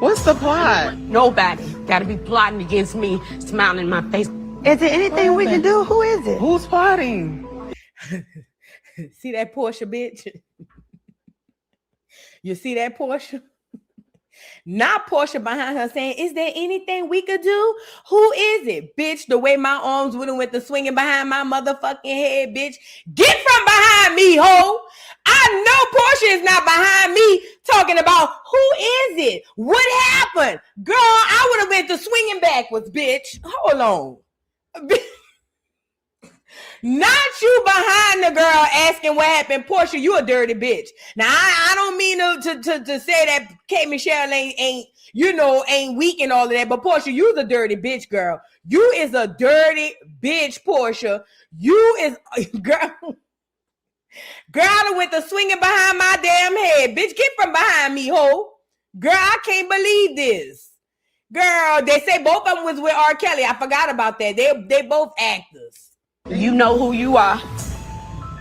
Speaker 8: What's the plot?
Speaker 7: Nobody got to be plotting against me, smiling in my face.
Speaker 6: Is there anything we can do? Who is it?
Speaker 8: Who's plotting?
Speaker 1: See that Portia, bitch? You see that, Portia? Not Portia behind her saying, is there anything we could do? Who is it? Bitch, the way my arms went to swinging behind my motherfucking head, bitch. Get from behind me, ho. I know Portia is not behind me talking about who is it? What happened? Girl, I would have went to swinging backwards, bitch. Hold on. Not you behind the girl asking what happened. Portia, you a dirty bitch. Now, I don't mean to say that K. Michelle ain't weak and all of that, but Portia, you's a dirty bitch, girl. You is a dirty bitch, Portia. You is, girl, I went to swinging behind my damn head. Bitch, get from behind me, ho. Girl, I can't believe this. Girl, they say both of them was with R. Kelly. I forgot about that. They both actors.
Speaker 7: You know who you are.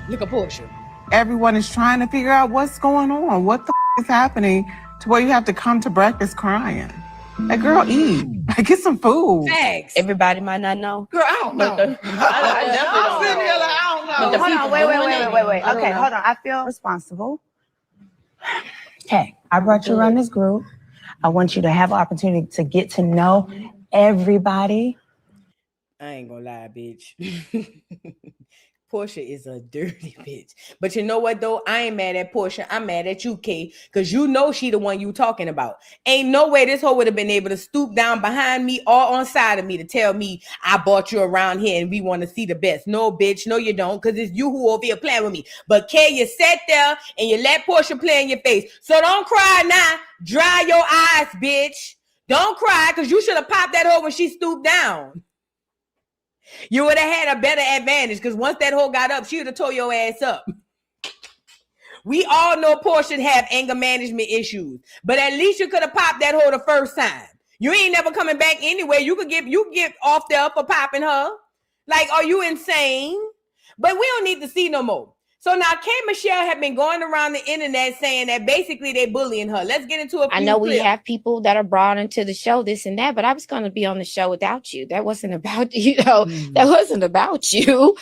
Speaker 1: Look at Portia.
Speaker 8: Everyone is trying to figure out what's going on. What the is happening to where you have to come to breakfast crying? Like, girl, eat. Like, get some food.
Speaker 1: Facts.
Speaker 7: Everybody might not know.
Speaker 8: Girl, I don't know.
Speaker 7: I definitely don't know.
Speaker 6: Hold on, wait. Okay, hold on. I feel responsible. Okay, I brought you around this group. I want you to have an opportunity to get to know everybody.
Speaker 1: I ain't gonna lie, bitch. Portia is a dirty bitch. But you know what, though? I ain't mad at Portia. I'm mad at you, K, because you know she the one you talking about. Ain't no way this hoe would have been able to stoop down behind me or on side of me to tell me I brought you around here and we want to see the best. No, bitch. No, you don't, because it's you who over here playing with me. But K, you sat there and you let Portia play in your face. So don't cry now. Dry your eyes, bitch. Don't cry, because you should have popped that hoe when she stooped down. You would have had a better advantage, because once that hoe got up, she would have tore your ass up. We all know Portia have anger management issues, but at least you could have popped that hoe the first time. You ain't never coming back anyway. You get off there for popping her. Like, are you insane? But we don't need to see no more. So now K. Michelle have been going around the internet saying that basically they bullying her. Let's get into a few
Speaker 7: I know
Speaker 1: clips.
Speaker 7: we have people that are brought into the show, this and that, but I was going to be on the show without you. That wasn't about, that wasn't about you,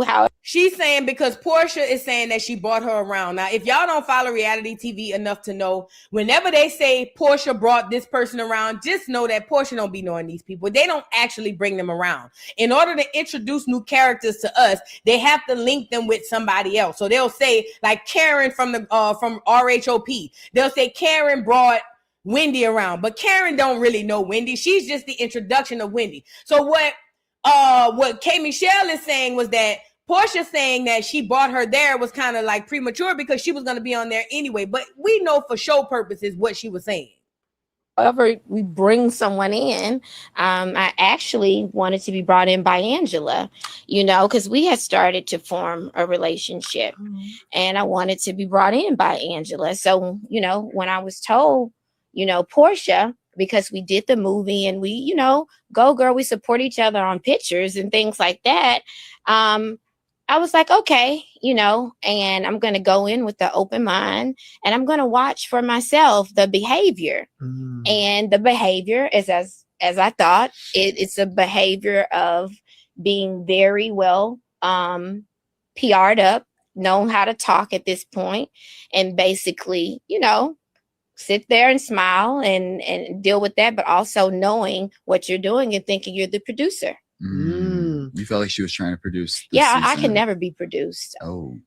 Speaker 7: how.
Speaker 1: She's saying because Portia is saying that she brought her around. Now, if y'all don't follow reality TV enough to know, whenever they say Portia brought this person around, just know that Portia don't be knowing these people. They don't actually bring them around. In order to introduce new characters to us, they have to link them with somebody else. So they'll say like Karen from RHOP. They'll say Karen brought Wendy around, but Karen don't really know Wendy. She's just the introduction of Wendy. So what K. Michelle is saying was that Portia saying that she brought her there was kind of like premature because she was going to be on there anyway. But we know for show purposes what she was saying.
Speaker 7: However, we bring someone in. I actually wanted to be brought in by Angela, because we had started to form a relationship, and I wanted to be brought in by Angela. So, when I was told, Portia, because we did the movie and we, go girl, we support each other on pictures and things like that. I was like, okay, and I'm going to go in with the open mind and I'm going to watch for myself the behavior. And the behavior is as I thought. It's a behavior of being very well PR'd up, knowing how to talk at this point, and basically, sit there and smile and deal with that, but also knowing what you're doing and thinking you're the producer.
Speaker 9: You felt like she was trying to produce
Speaker 7: I can never be produced.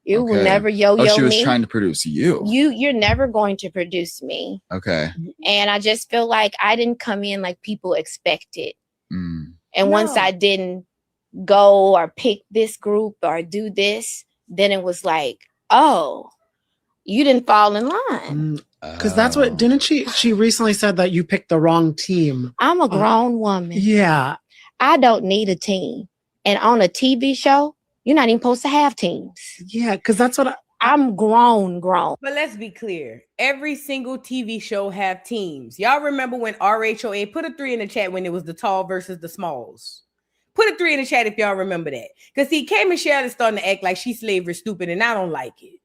Speaker 7: You will never
Speaker 9: she was trying to produce you.
Speaker 7: You're never going to produce me.
Speaker 9: Okay.
Speaker 7: And I just feel like I didn't come in like people expected. And once I didn't go or pick this group or do this, then it was like, oh, you didn't fall in line.
Speaker 10: Because that's what, didn't she recently said that you picked the wrong team?
Speaker 7: I'm a grown woman.
Speaker 10: Yeah.
Speaker 7: I don't need a team. And on a TV show, you're not even supposed to have teams.
Speaker 10: Yeah, because that's what
Speaker 7: I'm grown.
Speaker 1: But let's be clear. Every single TV show have teams. Y'all remember when RHOA, put a 3 in the chat when it was the tall versus the smalls. Put a 3 in the chat if y'all remember that. Because see, K. Michelle is starting to act like she's slavery stupid, and I don't like it.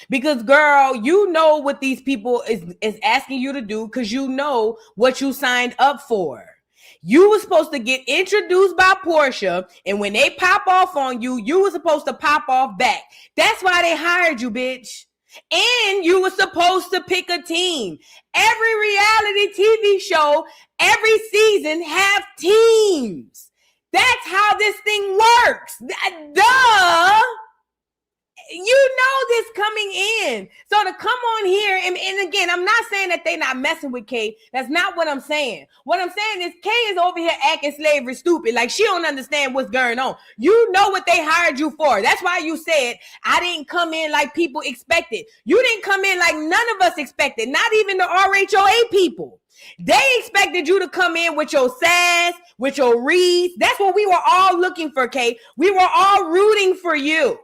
Speaker 1: Because girl, you know what these people is asking you to do because you know what you signed up for. You were supposed to get introduced by Portia, and when they pop off on you, you were supposed to pop off back. That's why they hired you, bitch. And you were supposed to pick a team. Every reality TV show, every season have teams. That's how this thing works. Duh. You know this coming in. So to come on here, and again, I'm not saying that they're not messing with Kay. That's not what I'm saying. What I'm saying is Kay is over here acting slavery stupid. Like she don't understand what's going on. You know what they hired you for. That's why you said, I didn't come in like people expected. You didn't come in like none of us expected. Not even the RHOA people. They expected you to come in with your sass, with your reads. That's what we were all looking for, Kay. We were all rooting for you.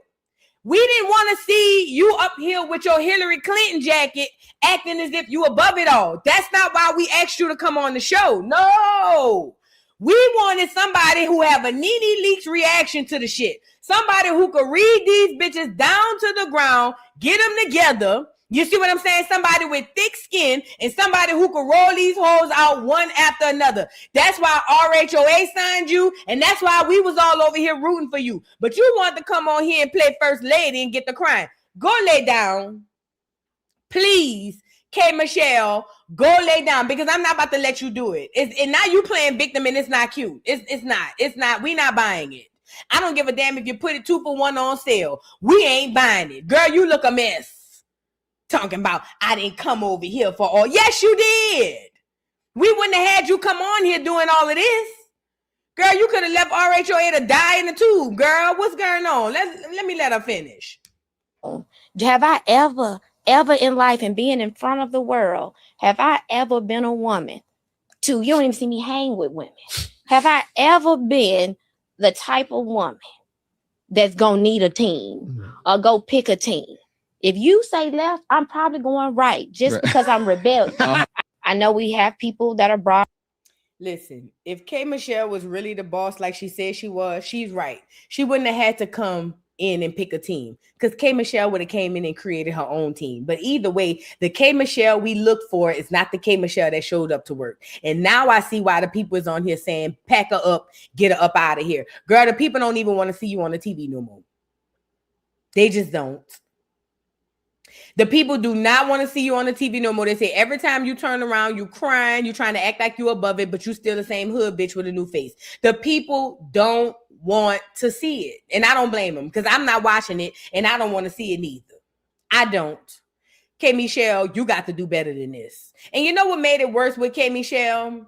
Speaker 1: We didn't want to see you up here with your Hillary Clinton jacket acting as if you above it all. That's not why we asked you to come on the show. No. We wanted somebody who have a Nene Leakes reaction to the shit. Somebody who could read these bitches down to the ground, get them together. You see what I'm saying? Somebody with thick skin and somebody who could roll these hoes out one after another. That's why RHOA signed you, and that's why we was all over here rooting for you. But you want to come on here and play first lady and get the crying. Go lay down. Please, K. Michelle, go lay down because I'm not about to let you do it. And now you playing victim and it's not cute. It's not. We not buying it. I don't give a damn if you put it 2 for $1 on sale. We ain't buying it. Girl, you look a mess. Talking about, I didn't come over here for all. Yes, you did. We wouldn't have had you come on here doing all of this. Girl, you could have left RHOA to die in the tube. Girl, what's going on? Let me let her finish.
Speaker 7: Have I ever in life and being in front of the world, have I ever been a woman you don't even see me hang with women. Have I ever been the type of woman that's going to need a team or go pick a team? If you say left, I'm probably going right just because I'm rebellious. I know we have people that are brought.
Speaker 1: Listen, if K. Michelle was really the boss like she said she was, she's right. She wouldn't have had to come in and pick a team because K. Michelle would have came in and created her own team. But either way, the K. Michelle we look for is not the K. Michelle that showed up to work. And now I see why the people is on here saying, pack her up, get her up out of here. Girl, the people don't even want to see you on the TV no more. They just don't. The people do not want to see you on the TV no more. They say every time you turn around, you crying, you trying to act like you above it, but you still the same hood bitch with a new face. The people don't want to see it. And I don't blame them because I'm not watching it and I don't want to see it neither. I don't. K. Michelle, you got to do better than this. And you know what made it worse with K. Michelle?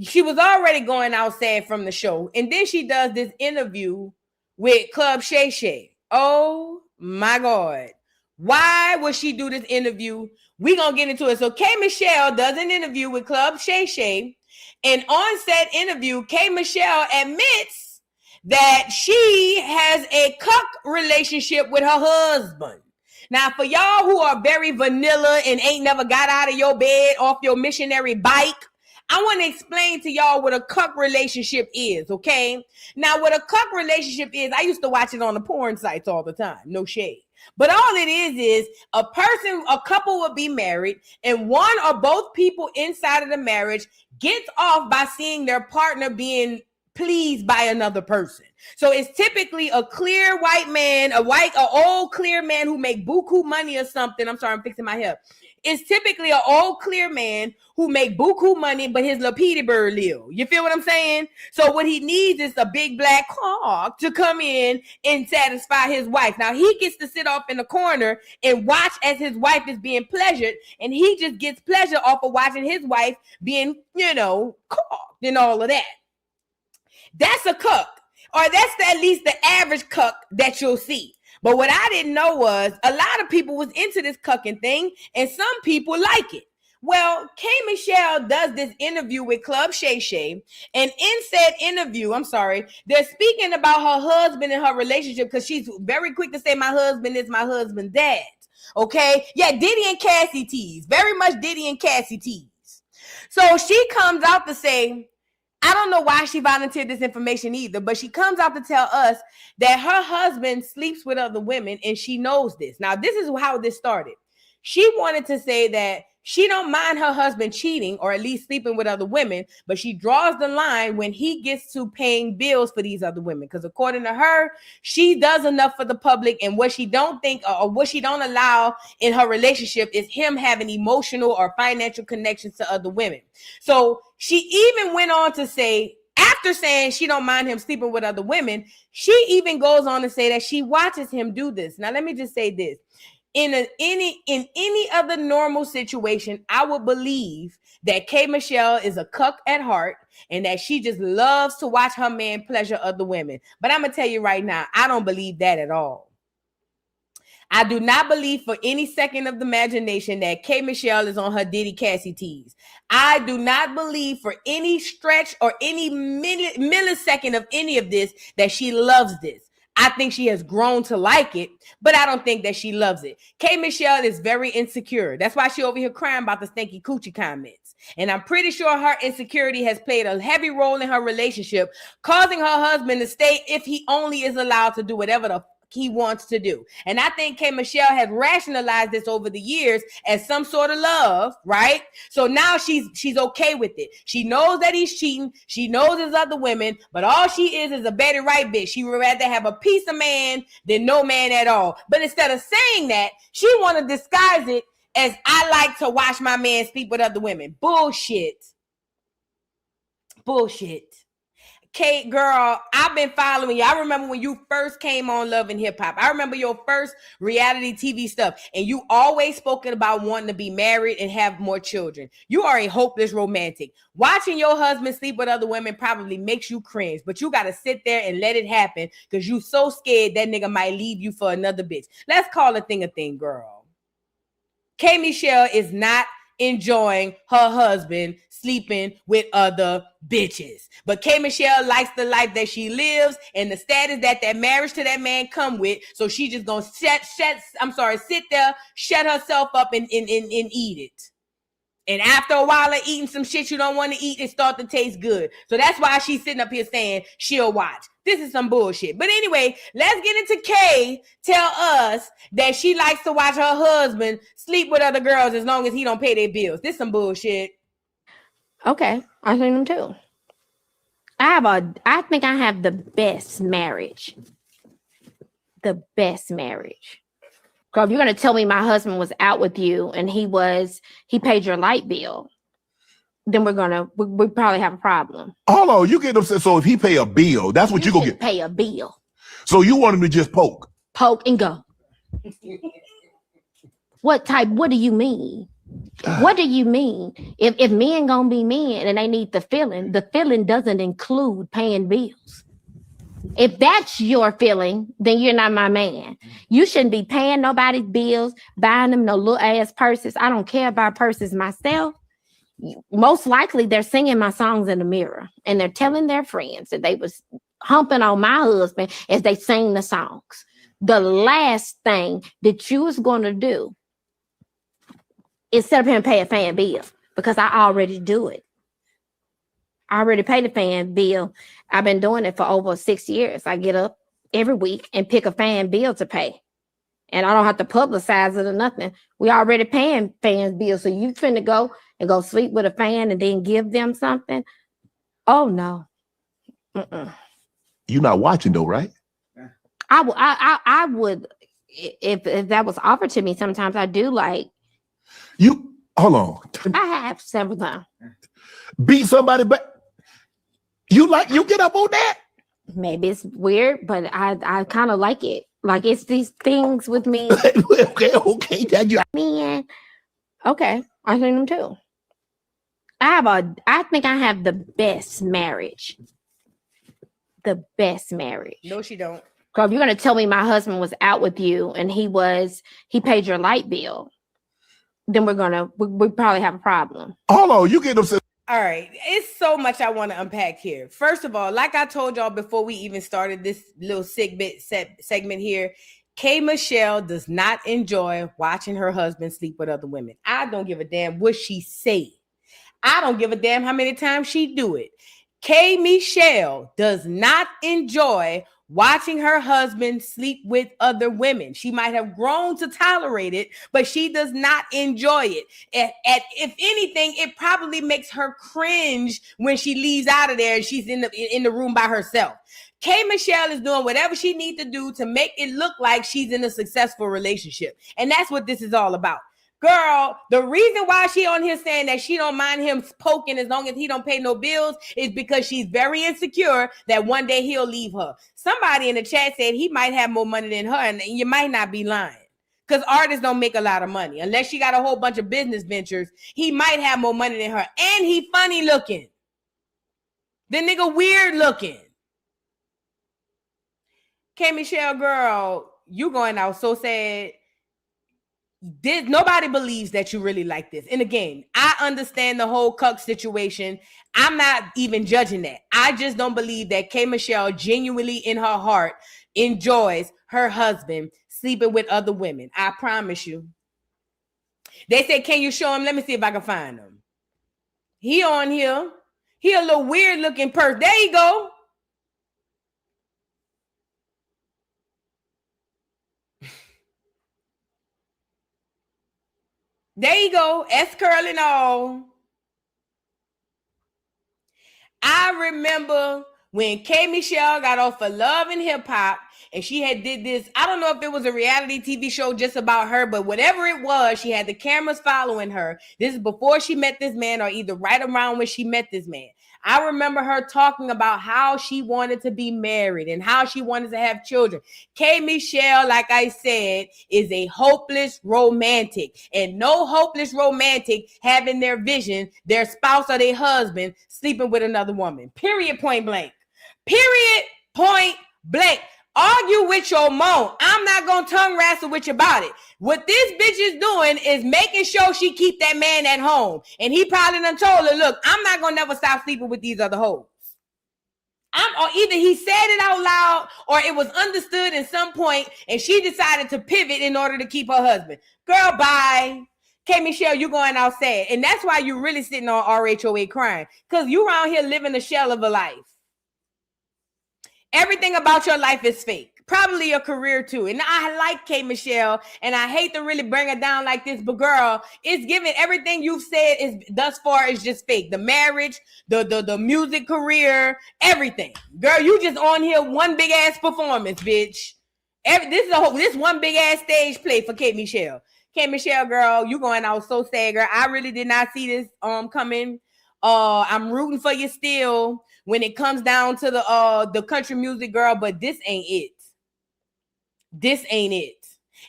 Speaker 1: She was already going out sad from the show. And then she does this interview with Club Shay Shay. Oh my God. Why would she do this interview? We're going to get into it. So K. Michelle does an interview with Club Shay Shay. And on said interview, K. Michelle admits that she has a cuck relationship with her husband. Now, for y'all who are very vanilla and ain't never got out of your bed off your missionary bike, I want to explain to y'all what a cuck relationship is, okay? Now, what a cuck relationship is, I used to watch it on the porn sites all the time. No shade. But all it is a couple will be married and one or both people inside of the marriage gets off by seeing their partner being pleased by another person. So it's typically a clear white man, an old clear man who make buku money or something. I'm sorry, I'm fixing my hair. It's typically an old clear man who make buku money, but his lapidi bird live. You feel what I'm saying? So what he needs is a big black hawk to come in and satisfy his wife. Now he gets to sit off in the corner and watch as his wife is being pleasured, and he just gets pleasure off of watching his wife being, cocked and all of that. That's a cuck, or that's at least the average cuck that you'll see. But what I didn't know was a lot of people was into this cucking thing, and some people like it. Well, K. Michelle does this interview with Club Shay Shay, and in said interview, they're speaking about her husband and her relationship because she's very quick to say my husband is my husband's dad. Okay? Yeah, Diddy and Cassie tease. Very much Diddy and Cassie tease. So she comes out to say, I don't know why she volunteered this information either, but she comes out to tell us that her husband sleeps with other women and she knows this. Now, this is how this started. She wanted to say that She don't mind her husband cheating or at least sleeping with other women, but she draws the line when he gets to paying bills for these other women. Because according to her, she does enough for the public, and what she don't think or what she don't allow in her relationship is him having emotional or financial connections to other women. So she even went on to say, after saying she don't mind him sleeping with other women, she even goes on to say that she watches him do this. Now, let me just say this. In any other normal situation, I would believe that K. Michelle is a cuck at heart and that she just loves to watch her man pleasure other women. But I'm going to tell you right now, I don't believe that at all. I do not believe for any second of the imagination that K. Michelle is on her Diddy Cassie tease. I do not believe for any stretch or any millisecond of any of this that she loves this. I think she has grown to like it, but I don't think that she loves it. K. Michelle is very insecure. That's why she over here crying about the stinky coochie comments. And I'm pretty sure her insecurity has played a heavy role in her relationship, causing her husband to stay if he only is allowed to do whatever the he wants to do. And I think K. Michelle has rationalized this over the years as some sort of love, right? So now she's okay with it. She knows that he's cheating. She knows there's other women, but all she is a Betty Wright bitch. She would rather have a piece of man than no man at all. But instead of saying that, she want to disguise it as I like to watch my man sleep with other women. Bullshit. Kate, girl, I've been following you. I remember when you first came on Love and Hip Hop. I remember your first reality TV stuff. And you always spoken about wanting to be married and have more children. You are a hopeless romantic. Watching your husband sleep with other women probably makes you cringe. But you got to sit there and let it happen because you so scared that nigga might leave you for another bitch. Let's call a thing, girl. K. Michelle is not enjoying her husband sleeping with other bitches. But K. Michelle likes the life that she lives and the status that marriage to that man come with. So she just gonna sit there, shut herself up and eat it. And after a while of eating some shit you don't want to eat, it start to taste good. So that's why she's sitting up here saying she'll watch. This is some bullshit. But anyway, let's get into Kay tell us that she likes to watch her husband sleep with other girls as long as he don't pay their bills. This is some bullshit.
Speaker 11: Okay, I think them too. I think I have the best marriage. The best marriage. Girl, if you're gonna tell me my husband was out with you and he paid your light bill, then we probably have a problem.
Speaker 12: Hold on, you get upset. So if he pay a bill, that's what you gonna get.
Speaker 11: Pay a bill.
Speaker 12: So you want him to just poke
Speaker 11: and go. What do you mean? What do you mean? If men gonna be men and they need the feeling doesn't include paying bills. If that's your feeling, then you're not my man. You shouldn't be paying nobody's bills, buying them no little ass purses. I don't care about purses myself. Most likely they're singing my songs in the mirror and they're telling their friends that they was humping on my husband as they sing the songs. The last thing that you was going to do is sit up here and pay a fan bill because I already do it. I already paid the fan bill. I've been doing it for over 6 years. I get up every week and pick a fan bill to pay. And I don't have to publicize it or nothing. We already paying fan bills. So you finna go sleep with a fan and then give them something? Oh, no.
Speaker 12: You're not watching though, right?
Speaker 11: I would, if that was offered to me, sometimes I do like.
Speaker 12: You, hold on.
Speaker 11: I have several times.
Speaker 12: Beat somebody, but you get up on that?
Speaker 11: Maybe it's weird, but I kind of like it. Like it's these things with me.
Speaker 12: okay.
Speaker 11: Man. Okay. I think them too. I think I have the best marriage. The best marriage.
Speaker 1: No, she don't.
Speaker 11: Girl, if you're gonna tell me my husband was out with you and he paid your light bill, then we probably have a problem.
Speaker 12: Hold on, you get upset.
Speaker 1: All right, it's so much I want to unpack here. First of all, like I told y'all before we even started this little segment here, K. Michelle does not enjoy watching her husband sleep with other women. I don't give a damn what she say. I don't give a damn how many times she do it. K. Michelle does not enjoy watching her husband sleep with other women. She might have grown to tolerate it, but she does not enjoy it. If anything, it probably makes her cringe when she leaves out of there and she's in the room by herself. K. Michelle is doing whatever she needs to do to make it look like she's in a successful relationship. And that's what this is all about. Girl, the reason why she on here saying that she don't mind him poking as long as he don't pay no bills is because she's very insecure that one day he'll leave her. Somebody in the chat said he might have more money than her, and you might not be lying. Because artists don't make a lot of money. Unless she got a whole bunch of business ventures, he might have more money than her. And he funny looking. The nigga weird looking. K. Michelle, girl, you going out so sad. Nobody believes that you really like this. And again, I understand the whole cuck situation. I'm not even judging that. I just don't believe that K. Michelle genuinely in her heart enjoys her husband sleeping with other women. I promise you. They said, can you show him? Let me see if I can find him. He on here. He a little weird looking person. There you go. There you go. S-curl and all. I remember when K. Michelle got off of Love and Hip Hop and she had did this. I don't know if it was a reality TV show just about her, but whatever it was, she had the cameras following her. This is before she met this man or either right around when she met this man. I remember her talking about how she wanted to be married and how she wanted to have children. K. Michelle, like I said, is a hopeless romantic. And no hopeless romantic having their vision, their spouse or their husband sleeping with another woman. Period, point blank. Period, point blank. Argue with your mom. I'm not going to tongue wrestle with you about it. What this bitch is doing is making sure she keep that man at home. And he probably done told her, look, I'm not going to never stop sleeping with these other hoes. Or either he said it out loud or it was understood at some point and she decided to pivot in order to keep her husband. Girl, bye. K. Michelle, you going out sad. And that's why you're really sitting on RHOA crying. Because you around here living a shell of a life. Everything about your life is fake. Probably your career too. And I like K. Michelle, and I hate to really bring her down like this, but girl, it's given everything you've said is thus far is just fake. The marriage, the music career, everything. Girl, you just on here one big ass performance, bitch. This one big ass stage play for K. Michelle. K. Michelle, girl, you going out so sad, girl. I really did not see this coming. I'm rooting for you still when it comes down to the country music, girl, but this ain't it. This ain't it.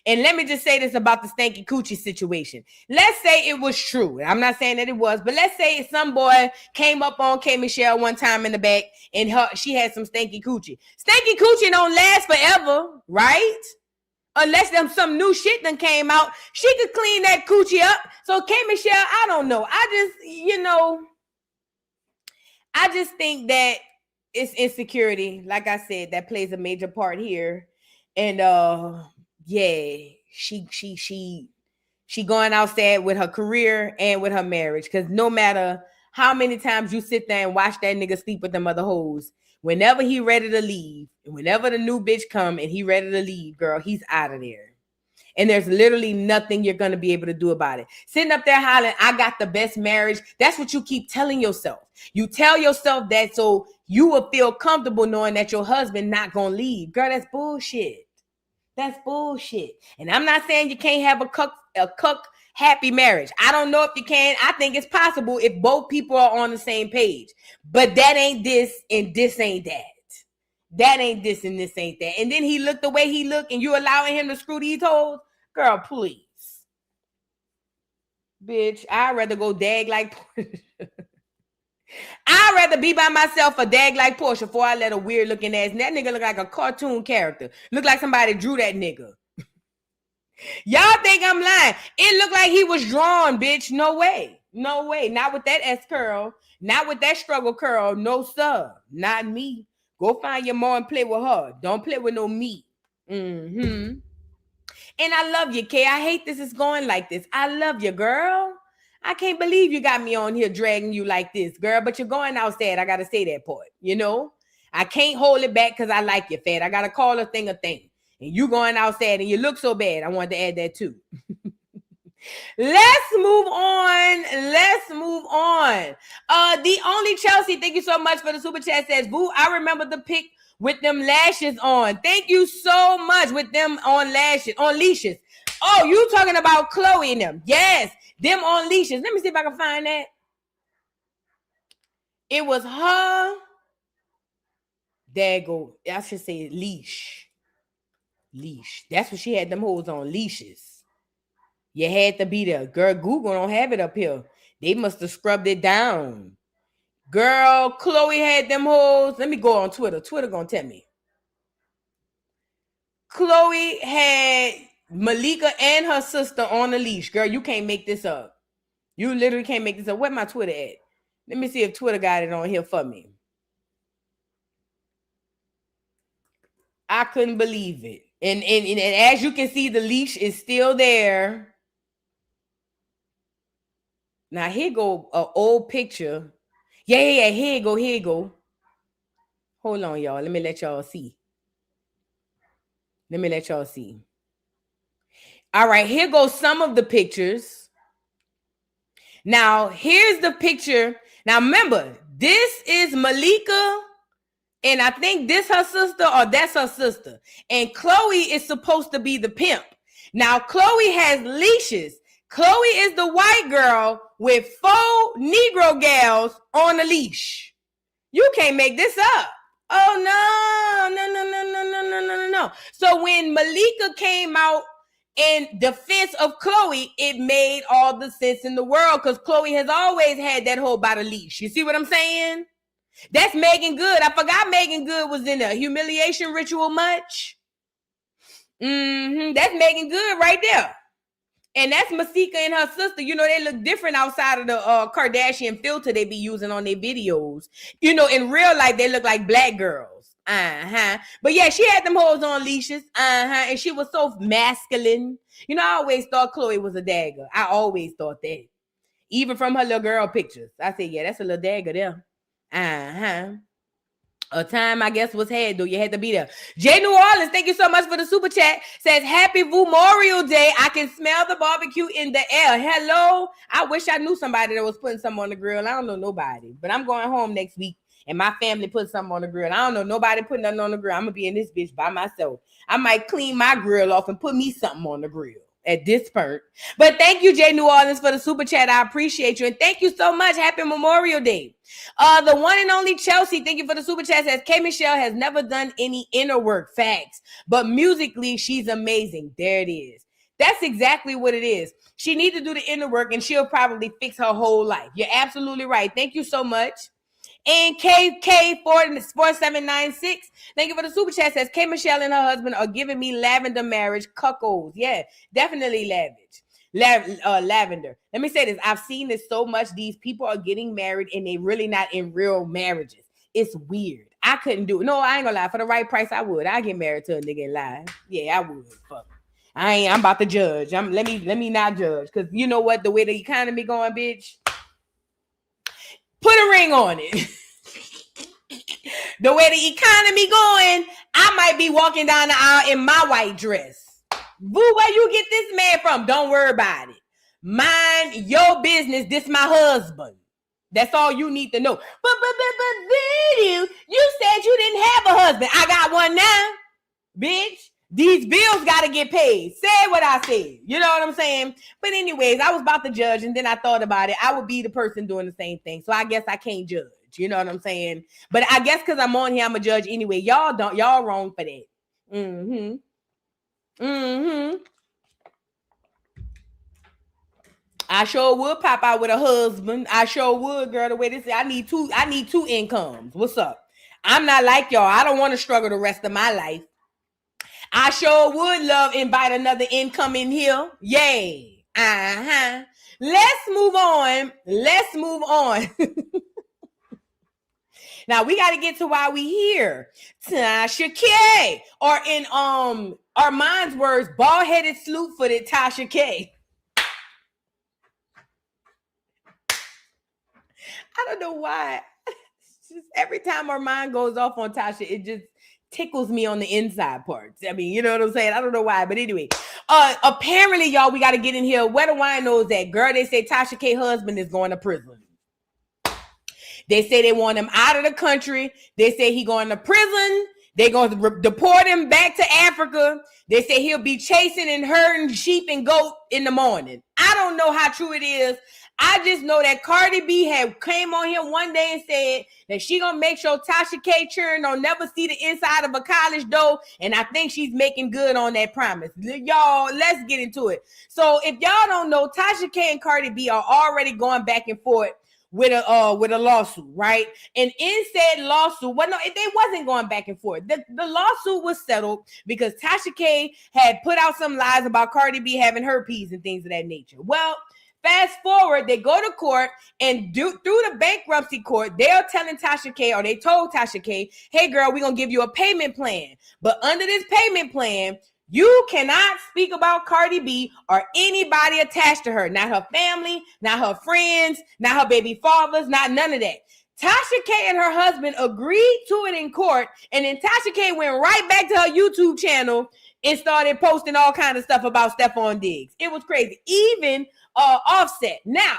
Speaker 1: And let me just say this about the stanky coochie situation. Let's say it was true. I'm not saying that it was, but let's say some boy came up on K. Michelle one time in the back and she had some stanky coochie. Stanky coochie don't last forever, right? Unless some new shit done came out. She could clean that coochie up. So K. Michelle, I don't know. I just think that it's insecurity, like I said, that plays a major part here. And yeah, she going out sad with her career and with her marriage. Because no matter how many times you sit there and watch that nigga sleep with them other hoes, whenever he ready to leave, and whenever the new bitch come and he ready to leave, girl, he's out of there. And there's literally nothing you're going to be able to do about it. Sitting up there hollering, I got the best marriage. That's what you keep telling yourself. You tell yourself that so you will feel comfortable knowing that your husband not going to leave. Girl, that's bullshit. That's bullshit. And I'm not saying you can't have a cuck happy marriage. I don't know if you can. I think it's possible if both people are on the same page. But that ain't this and this ain't that. That ain't this and this ain't that. And then he looked the way he looked and you allowing him to screw these hoes? Girl, please. Bitch, I'd rather go dag like I'd rather be by myself or dag like Portia before I let a weird looking ass. And that nigga look like a cartoon character. Look like somebody drew that nigga. Y'all think I'm lying. It looked like he was drawn, bitch. No way. No way. Not with that S curl. Not with that struggle curl. No, sir. Not me. Go find your mom and play with her. Don't play with no meat. And I love you, Kay. I hate this is going like this. I love you, girl. I can't believe you got me on here dragging you like this, girl. But you're going out sad. I got to say that part, you know. I can't hold it back because I like you, fat. I gotta call a thing a thing. And you going outside and you look so bad. I wanted to add that too. Let's move on. The only Chelsea, thank you so much for the super chat, says, boo, I remember the pic with them lashes on. Thank you so much with them on leashes. Oh, you talking about Khloe and them. Yes, them on leashes. Let me see if I can find that. It was her. There go. I should say leash. That's what she had them hoes on, leashes. You had to be there. Girl, Google don't have it up here. They must have scrubbed it down. Girl, Khloe had them hoes. Let me go on Twitter. Twitter gonna tell me. Khloe had Malika and her sister on a leash. Girl, you can't make this up. You literally can't make this up. Where my Twitter at? Let me see if Twitter got it on here for me. I couldn't believe it. And as you can see, the leash is still there. Now, here go an old picture. Yeah, here you go. Hold on, y'all. Let me let y'all see. All right, here goes some of the pictures. Now, here's the picture. Now, remember, this is Malika, and I think this her sister or that's her sister. And Khloe is supposed to be the pimp. Now, Khloe has leashes. Khloe is the white girl with 4 Negro gals on a leash. You can't make this up. Oh, no. So when Malika came out in defense of Khloe, it made all the sense in the world because Khloe has always had that hoe by the leash. You see what I'm saying? That's Megan Good. I forgot Megan Good was in a humiliation ritual much. That's Megan Good right there. And that's Masika and her sister. You know, they look different outside of the Kardashian filter they be using on their videos. You know, in real life, they look like black girls. But yeah, she had them hoes on leashes. And she was so masculine. You know, I always thought Khloe was a dagger. I always thought that. Even from her little girl pictures. I said, yeah, that's a little dagger there. A time, I guess, was had, though. You had to be there. Jay New Orleans, thank you so much for the super chat. Says, happy Memorial Day. I can smell the barbecue in the air. Hello. I wish I knew somebody that was putting something on the grill. I don't know nobody. But I'm going home next week, and my family put something on the grill. I don't know nobody putting nothing on the grill. I'm going to be in this bitch by myself. I might clean my grill off and put me something on the grill at this point. But thank you, Jay New Orleans, for the super chat. I appreciate you. And thank you so much. Happy Memorial Day. The one and only Chelsea, thank you for the super chat, says K Michelle has never done any inner work. Facts. But musically, she's amazing. There it is. That's exactly what it is. She needs to do the inner work and she'll probably fix her whole life. You're absolutely right. Thank you so much. And KK4796, thank you for the super chat, says K Michelle and her husband are giving me lavender marriage cuckolds. Yeah, definitely lavender. Let me say this. I've seen this so much. These people are getting married and they really not in real marriages. It's weird. I couldn't do it. No, I ain't gonna lie. For the right price, I would. I get married to a nigga in live. Yeah, I would. Fuck. I'm about to judge. Let me not judge. Cause you know what? The way the economy going, bitch. Put a ring on it. The way the economy going, I might be walking down the aisle in my white dress. Boo, where you get this man from? Don't worry about it. Mind your business. This my husband. That's all you need to know. But video, you said you didn't have a husband. I got one now, bitch. These bills got to get paid. Say what I said. You know what I'm saying? But anyways, I was about to judge and then I thought about it. I would be the person doing the same thing. So I guess I can't judge. You know what I'm saying? But I guess because I'm on here, I'm a judge anyway. Y'all wrong for that. I sure would pop out with a husband. I sure would, girl. The way this is, I need two incomes. What's up? I'm not like y'all. I don't want to struggle the rest of my life. I sure would invite another income in here. Yay. Let's move on. Now we got to get to why we here. Tasha K, or in Armand's words, bald-headed, slew-footed Tasha K. I don't know why. just every time our mind goes off on Tasha, it just tickles me on the inside parts. I mean, you know what I'm saying? I don't know why, but anyway. Apparently, y'all, we got to get in here. Where the wine knows that. Girl, they say Tasha K husband is going to prison. They say they want him out of the country. They say he going to prison. They're going to deport him back to Africa. They say he'll be chasing and herding sheep and goat in the morning. I don't know how true it is. I just know that Cardi B had came on here one day and said that she gonna make sure Tasha K children don't never see the inside of a college door, and I think she's making good on that promise. Y'all, let's get into it. So if y'all don't know, Tasha K and Cardi B are already going back and forth with a lawsuit, right? And in said lawsuit, well, no, they wasn't going back and forth. The lawsuit was settled because Tasha K had put out some lies about Cardi B having herpes and things of that nature. Well, fast forward, they go to court, and through the bankruptcy court, they're telling Tasha K, or they told Tasha K, hey girl, we're gonna give you a payment plan. But under this payment plan, you cannot speak about Cardi B or anybody attached to her. Not her family, not her friends, not her baby fathers, not none of that. Tasha K and her husband agreed to it in court, and then Tasha K went right back to her YouTube channel and started posting all kinds of stuff about Stephon Diggs. It was crazy. Even Offset. Now,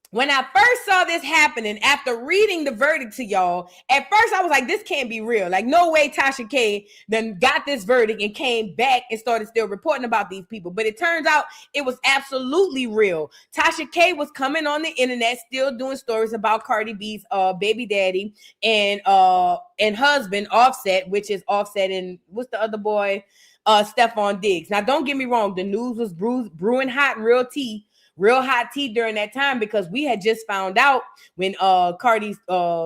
Speaker 1: when I first saw this happening, after reading the verdict to y'all, at first I was like, this can't be real. Like, no way Tasha K then got this verdict and came back and started still reporting about these people. But it turns out it was absolutely real. Tasha K was coming on the internet, still doing stories about Cardi B's baby daddy and husband, Offset, which is Offset and what's the other boy? Stephon Diggs. Now, don't get me wrong. The news was brewing hot, real hot tea during that time, because we had just found out when Cardi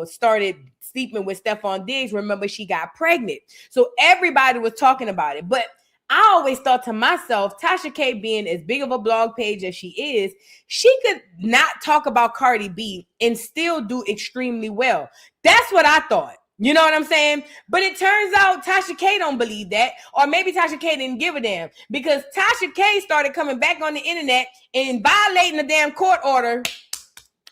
Speaker 1: started sleeping with Stephon Diggs. Remember, she got pregnant. So everybody was talking about it. But I always thought to myself, Tasha K being as big of a blog page as she is, she could not talk about Cardi B and still do extremely well. That's what I thought. You know what I'm saying? But it turns out Tasha K don't believe that, or maybe Tasha K didn't give a damn, because Tasha K started coming back on the internet and violating the damn court order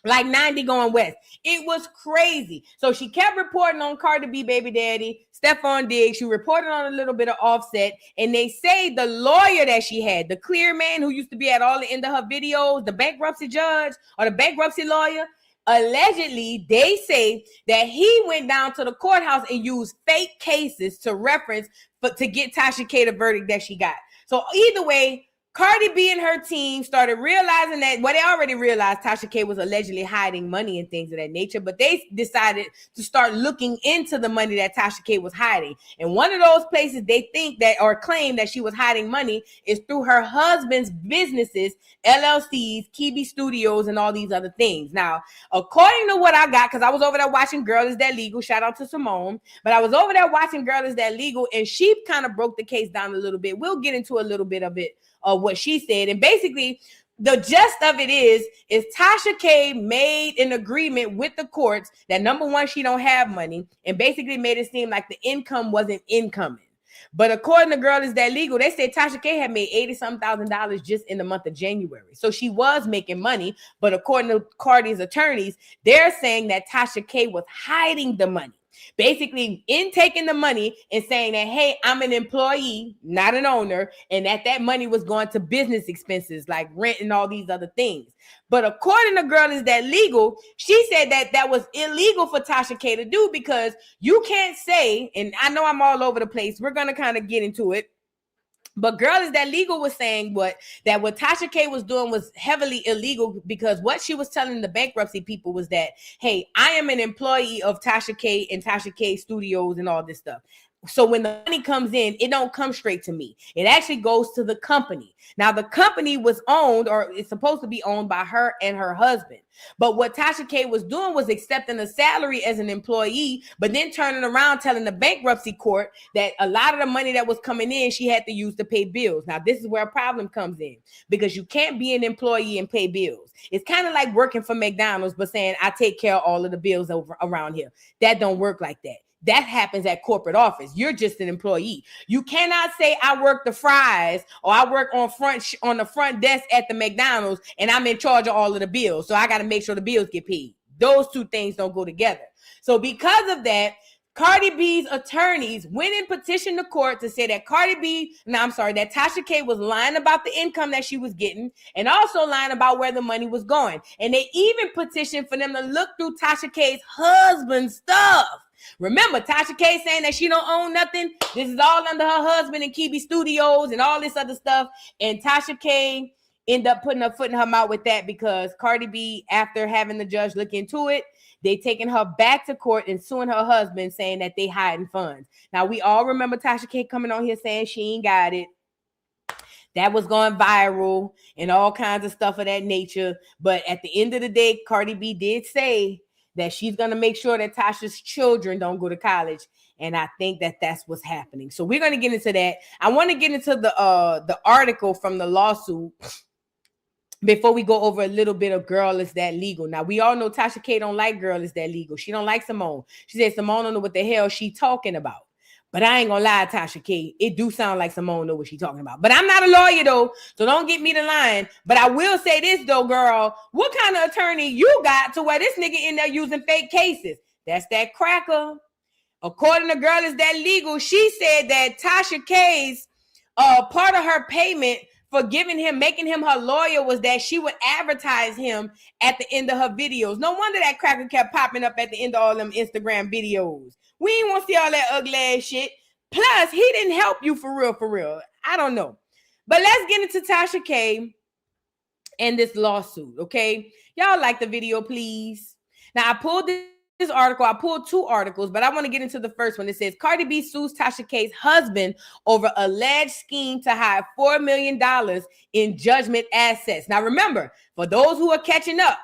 Speaker 1: like 90 going west. It was crazy. So she kept reporting on Cardi B baby daddy, Stephon Diggs. She reported on a little bit of Offset, and they say the lawyer that she had, the clear man who used to be at all the end of her videos, the bankruptcy judge or the bankruptcy lawyer, allegedly, they say that he went down to the courthouse and used fake cases to reference to get Tasha K the verdict that she got. So either way, Cardi B and her team started realizing that, well, they already realized Tasha K was allegedly hiding money and things of that nature, but they decided to start looking into the money that Tasha K was hiding. And one of those places they think that, or claim that she was hiding money, is through her husband's businesses, LLCs, Kibi Studios, and all these other things. Now, according to what I got, because I was over there watching Girl Is That Legal, shout out to Simone, but I was over there watching Girl Is That Legal, and she kind of broke the case down a little bit. We'll get into a little bit of it, of what she said. And basically, the gist of it is Tasha K made an agreement with the courts that, number one, she don't have money, and basically made it seem like the income wasn't incoming. But according to Girl Is That Legal, they said Tasha K had made $80,000 just in the month of January. So she was making money. But according to Cardi's attorneys, they're saying that Tasha K was hiding the money. Basically, in taking the money and saying that, hey, I'm an employee, not an owner, and that money was going to business expenses like rent and all these other things. But according to Girl Is That Legal, she said that was illegal for Tasha K to do, because you can't say, and I know I'm all over the place, we're going to kind of get into it, but Girl Is That Legal was saying what Tasha K was doing was heavily illegal, because what she was telling the bankruptcy people was that, hey, I am an employee of Tasha K and Tasha K Studios and all this stuff. So when the money comes in, it don't come straight to me. It actually goes to the company. Now, the company was owned, or it's supposed to be owned, by her and her husband. But what Tasha K was doing was accepting a salary as an employee, but then turning around telling the bankruptcy court that a lot of the money that was coming in, she had to use to pay bills. Now, this is where a problem comes in, because you can't be an employee and pay bills. It's kind of like working for McDonald's, but saying, I take care of all of the bills over around here. That don't work like that. That happens at corporate office. You're just an employee. You cannot say I work the fries, or I work on the front desk at the McDonald's, and I'm in charge of all of the bills, so I got to make sure the bills get paid. those two things don't go together. So because of that, Cardi B's attorneys went and petitioned the court to say that that Tasha K was lying about the income that she was getting and also lying about where the money was going. And they even petitioned for them to look through Tasha K's husband's stuff. Remember, Tasha K saying that she don't own nothing. This is all under her husband and Kibi Studios and all this other stuff. And Tasha K ended up putting her foot in her mouth with that because Cardi B, after having the judge look into it, they taking her back to court and suing her husband, saying that they hiding funds. Now, we all remember Tasha K coming on here saying she ain't got it. That was going viral and all kinds of stuff of that nature. But at the end of the day, Cardi B did say that she's going to make sure that Tasha's children don't go to college. And I think that that's what's happening. So we're going to get into that. I want to get into the article from the lawsuit before we go over a little bit of Girl Is That Legal. Now, we all know Tasha K don't like Girl Is That Legal. She don't like Simone. She said Simone don't know what the hell she talking about. But I ain't gonna lie, Tasha K. It do sound like Simone know what she talking about. But I'm not a lawyer, though, so don't get me to lying. But I will say this, though, girl. What kind of attorney you got to where this nigga in there using fake cases? That's that cracker. According to Girl Is That Legal, she said that Tasha K's part of her payment for making him her lawyer was that she would advertise him at the end of her videos. No wonder that cracker kept popping up at the end of all them Instagram videos. We ain't want to see all that ugly ass shit. Plus, he didn't help you for real. I don't know. But let's get into Tasha K and this lawsuit, okay? Y'all like the video, please. Now, I pulled this article. I pulled two articles, but I want to get into the first one. It says Cardi B sues Tasha K's husband over alleged scheme to hide $4 million in judgment assets. Now, remember, for those who are catching up,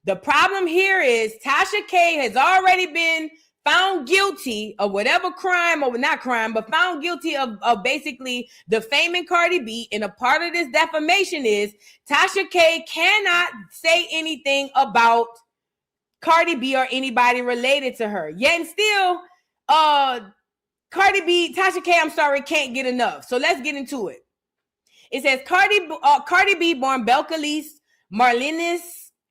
Speaker 1: the problem here is Tasha K has already been found guilty of whatever crime, or not crime, but found guilty of basically defaming Cardi B. And a part of this defamation is Tasha K cannot say anything about Cardi B or anybody related to her. Yet and still, Tasha K, can't get enough. So let's get into it. It says Cardi B, born Belcalis Marlinis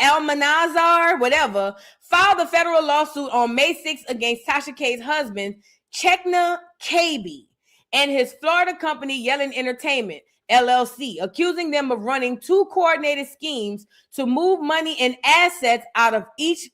Speaker 1: Almanazar, whatever, filed a federal lawsuit on May 6th against Tasha K's husband, Chekna KB, and his Florida company, Yellen Entertainment, LLC, accusing them of running two coordinated schemes to move money and assets out of reach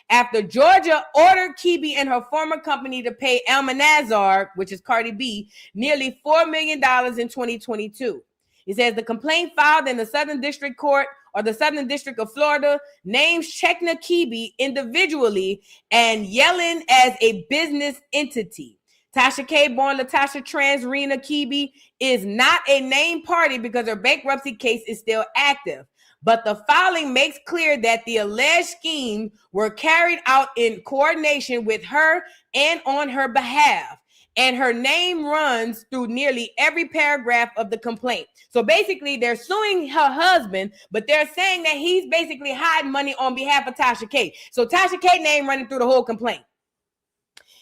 Speaker 1: after Georgia ordered Kibi and her former company to pay Almanazar, which is Cardi B, nearly $4 million in 2022. It says the complaint filed in the Southern District Court or the Southern District of Florida names Chekna Kibi individually and Yellen as a business entity. Tasha K, born Latasha Transrena Kibi, is not a named party because her bankruptcy case is still active. But the filing makes clear that the alleged schemes were carried out in coordination with her and on her behalf. And her name runs through nearly every paragraph of the complaint. So basically, they're suing her husband, but they're saying that he's basically hiding money on behalf of Tasha K. So Tasha K name running through the whole complaint.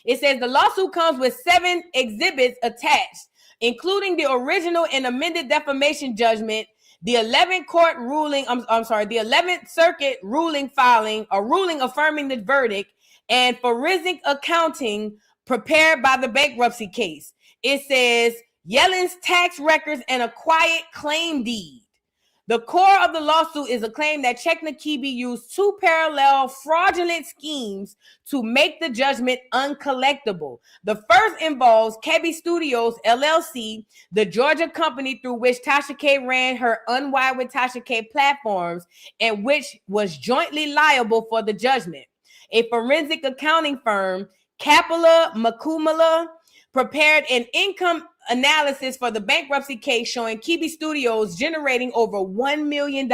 Speaker 1: It says the lawsuit comes with 7 exhibits attached, including the original and amended defamation judgment, the 11th Circuit ruling affirming the verdict, and forensic accounting prepared by the bankruptcy case. It says Yellen's tax records and a quiet claim deed. The core of the lawsuit is a claim that Chekna Kibi used 2 parallel fraudulent schemes to make the judgment uncollectible. The first involves Kibi Studios, LLC, the Georgia company through which Tasha K ran her Unwired with Tasha K platforms and which was jointly liable for the judgment. A forensic accounting firm, Kapila Makumala, prepared an income analysis for the bankruptcy case showing Kibi Studios generating over $1 million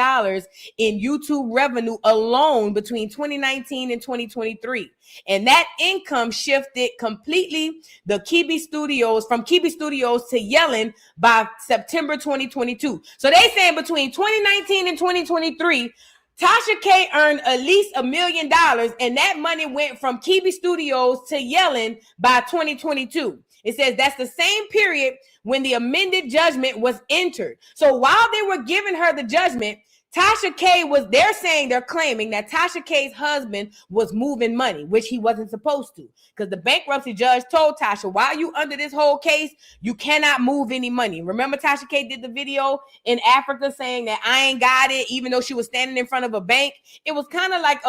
Speaker 1: in YouTube revenue alone between 2019 and 2023. And that income shifted completely from Kibi Studios to Yellen by September 2022. So they saying between 2019 and 2023, Tasha K earned at least $1 million, and that money went from Kibi Studios to Yellen by 2022. It says that's the same period when the amended judgment was entered. So while they were giving her the judgment, Tasha K they're claiming that Tasha K's husband was moving money, which he wasn't supposed to. Because the bankruptcy judge told Tasha, while you under this whole case, you cannot move any money. Remember Tasha K did the video in Africa saying that I ain't got it, even though she was standing in front of a bank. It was kind of like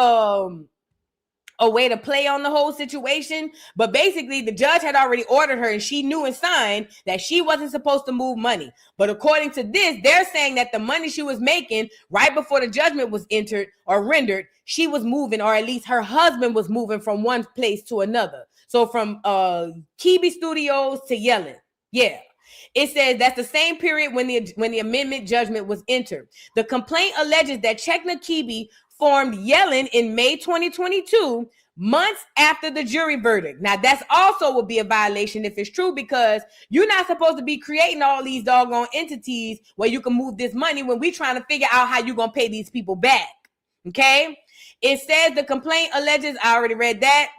Speaker 1: a way to play on the whole situation. But basically, the judge had already ordered her, and she knew and signed that she wasn't supposed to move money. But according to this, they're saying that the money she was making right before the judgment was entered or rendered, she was moving, or at least her husband was moving from one place to another. So from Kibi Studios to Yellen. Yeah. It says that's the same period when the amendment judgment was entered. The complaint alleges that Chekna Kibi formed Yellen in May 2022, months after the jury verdict. Now, that's also would be a violation if it's true, because you're not supposed to be creating all these doggone entities where you can move this money when we're trying to figure out how you're going to pay these people back. Okay? It says the complaint alleges, I already read that,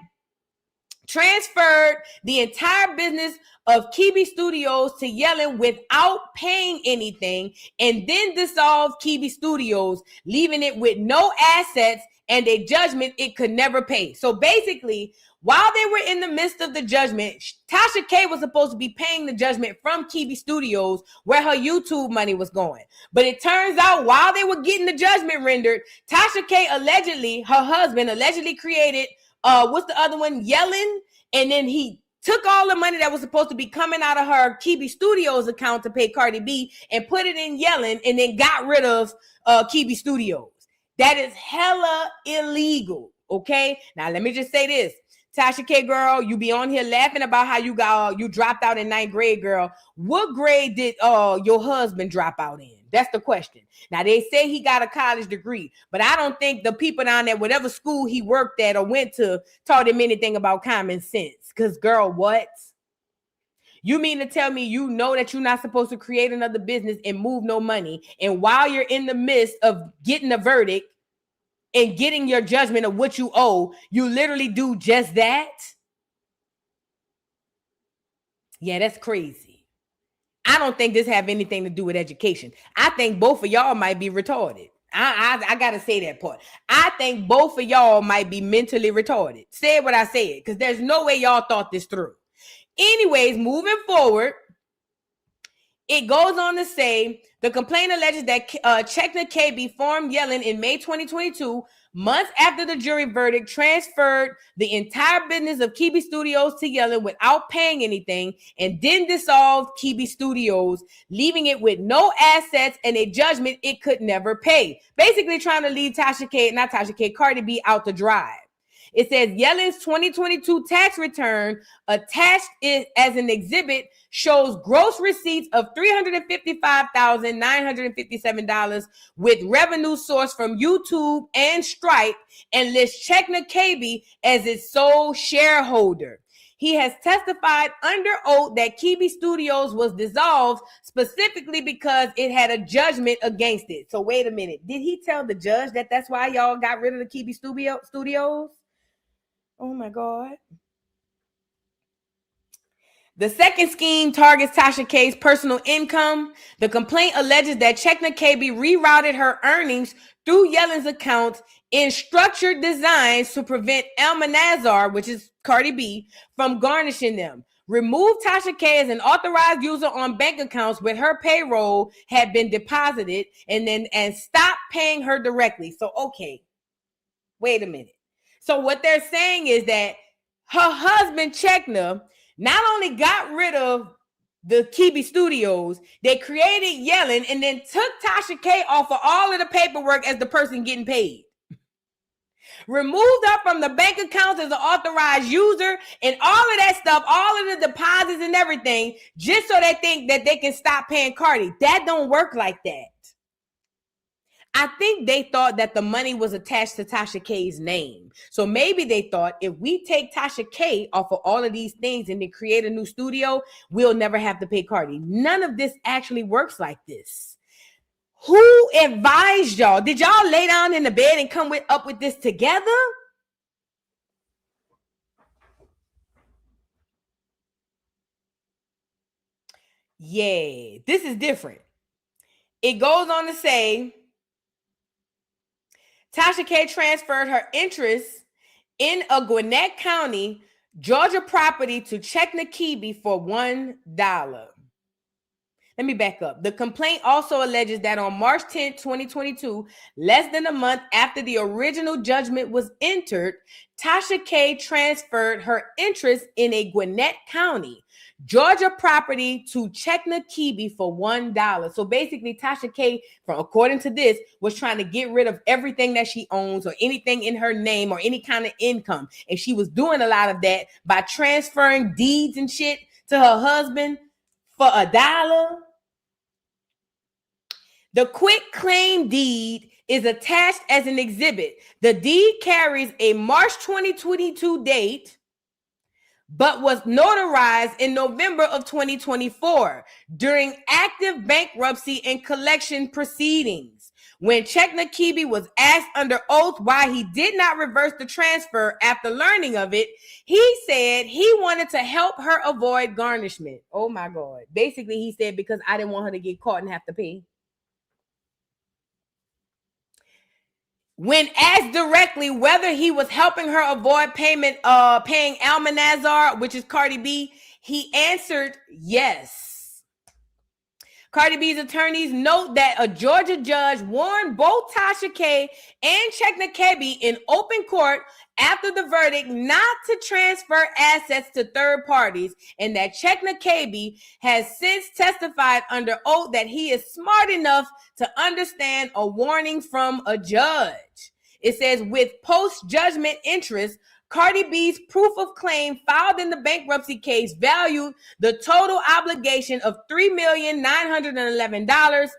Speaker 1: transferred the entire business of Kibi Studios to Yellen without paying anything, and then dissolved Kibi Studios, leaving it with no assets and a judgment it could never pay. So basically, while they were in the midst of the judgment, Tasha K was supposed to be paying the judgment from Kibi Studios, where her YouTube money was going. But it turns out while they were getting the judgment rendered, Tasha K her husband allegedly created what's the other one? Yellen. And then he took all the money that was supposed to be coming out of her Kibi Studios account to pay Cardi B and put it in Yellen, and then got rid of Kibi Studios. That is hella illegal. Okay. Now let me just say this. Tasha K, girl, you be on here laughing about how you dropped out in 9th grade, girl. What grade did your husband drop out in? That's the question. Now, they say he got a college degree, but I don't think the people down there, whatever school he worked at or went to, taught him anything about common sense. Because, girl, what? You mean to tell me you know that you're not supposed to create another business and move no money, and while you're in the midst of getting a verdict and getting your judgment of what you owe, you literally do just that? Yeah, that's crazy. I don't think this have anything to do with education. I think both of y'all might be retarded. I got to say that part. I think both of y'all might be mentally retarded. Say what I said, because there's no way y'all thought this through. Anyways, moving forward, it goes on to say, the complaint alleges that Chekna KB formed Yellen in May 2022, months after the jury verdict, transferred the entire business of Kibi Studios to Yellen without paying anything, and then dissolved Kibi Studios, leaving it with no assets and a judgment it could never pay. Basically trying to leave Cardi B out to dry. It says Yellen's 2022 tax return attached as an exhibit shows gross receipts of $355,957 with revenue sourced from YouTube and Stripe, and lists Chekna KB as its sole shareholder. He has testified under oath that Kibi Studios was dissolved specifically because it had a judgment against it. So wait a minute. Did he tell the judge that that's why y'all got rid of the Kibi Studios? Oh my God. The second scheme targets Tasha K's personal income. The complaint alleges that Chekna KB rerouted her earnings through Yellen's accounts in structured designs to prevent Elmanazar, which is Cardi B, from garnishing them. Remove Tasha K as an authorized user on bank accounts with her payroll had been deposited, and stop paying her directly. So, okay, wait a minute. So what they're saying is that her husband, Chekna, not only got rid of the Kibi Studios, they created Yellen and then took Tasha K off of all of the paperwork as the person getting paid. Removed her from the bank accounts as an authorized user and all of that stuff, all of the deposits and everything, just so they think that they can stop paying Cardi. That don't work like that. I think they thought that the money was attached to Tasha K's name. So maybe they thought if we take Tasha K off of all of these things and then create a new studio, we'll never have to pay Cardi. None of this actually works like this. Who advised y'all? Did y'all lay down in the bed and come up with this together? Yeah, this is different. It goes on to say, Tasha K transferred her interest in a Gwinnett County, Georgia property to Cheknakeebe for $1. Let me back up. The complaint also alleges that on March 10, 2022, less than a month after the original judgment was entered, Tasha K transferred her interest in a Gwinnett County, Georgia property to Cheknakeebe for $1. So basically, Tasha K, according to this, was trying to get rid of everything that she owns or anything in her name or any kind of income. And she was doing a lot of that by transferring deeds and shit to her husband for $1. The quit claim deed is attached as an exhibit. The deed carries a March 2022 date, but was notarized in November of 2024 during active bankruptcy and collection proceedings. When Cheknakeebe was asked under oath why he did not reverse the transfer after learning of it, he said he wanted to help her avoid garnishment. Oh my God. Basically, he said, because I didn't want her to get caught and have to pay. When asked directly whether he was helping her avoid paying Almanazar, which is Cardi B, he answered yes. Cardi B's attorneys note that a Georgia judge warned both Tasha K and Cheknakeebe in open court after the verdict not to transfer assets to third parties, and that Cheknakeebe has since testified under oath that he is smart enough to understand a warning from a judge. It says, with post-judgment interest, Cardi B's proof of claim filed in the bankruptcy case valued the total obligation of $3,911,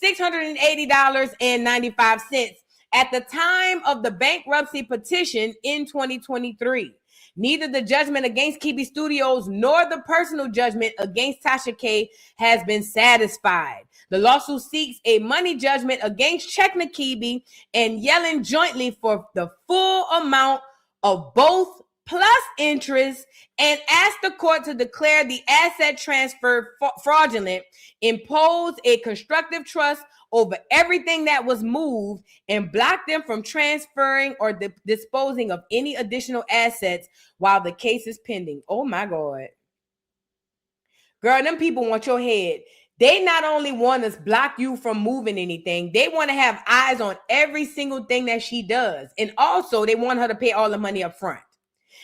Speaker 1: $680.95 at the time of the bankruptcy petition in 2023. Neither the judgment against Keebe Studios nor the personal judgment against Tasha K has been satisfied. The lawsuit seeks a money judgment against Cheknakeebe and Yellen jointly for the full amount of both plus interest, and asked the court to declare the asset transfer fraudulent, impose a constructive trust over everything that was moved, and block them from transferring or disposing of any additional assets while the case is pending. Oh my God. Girl, them people want your head. They not only want to block you from moving anything, they want to have eyes on every single thing that she does. And also, they want her to pay all the money up front.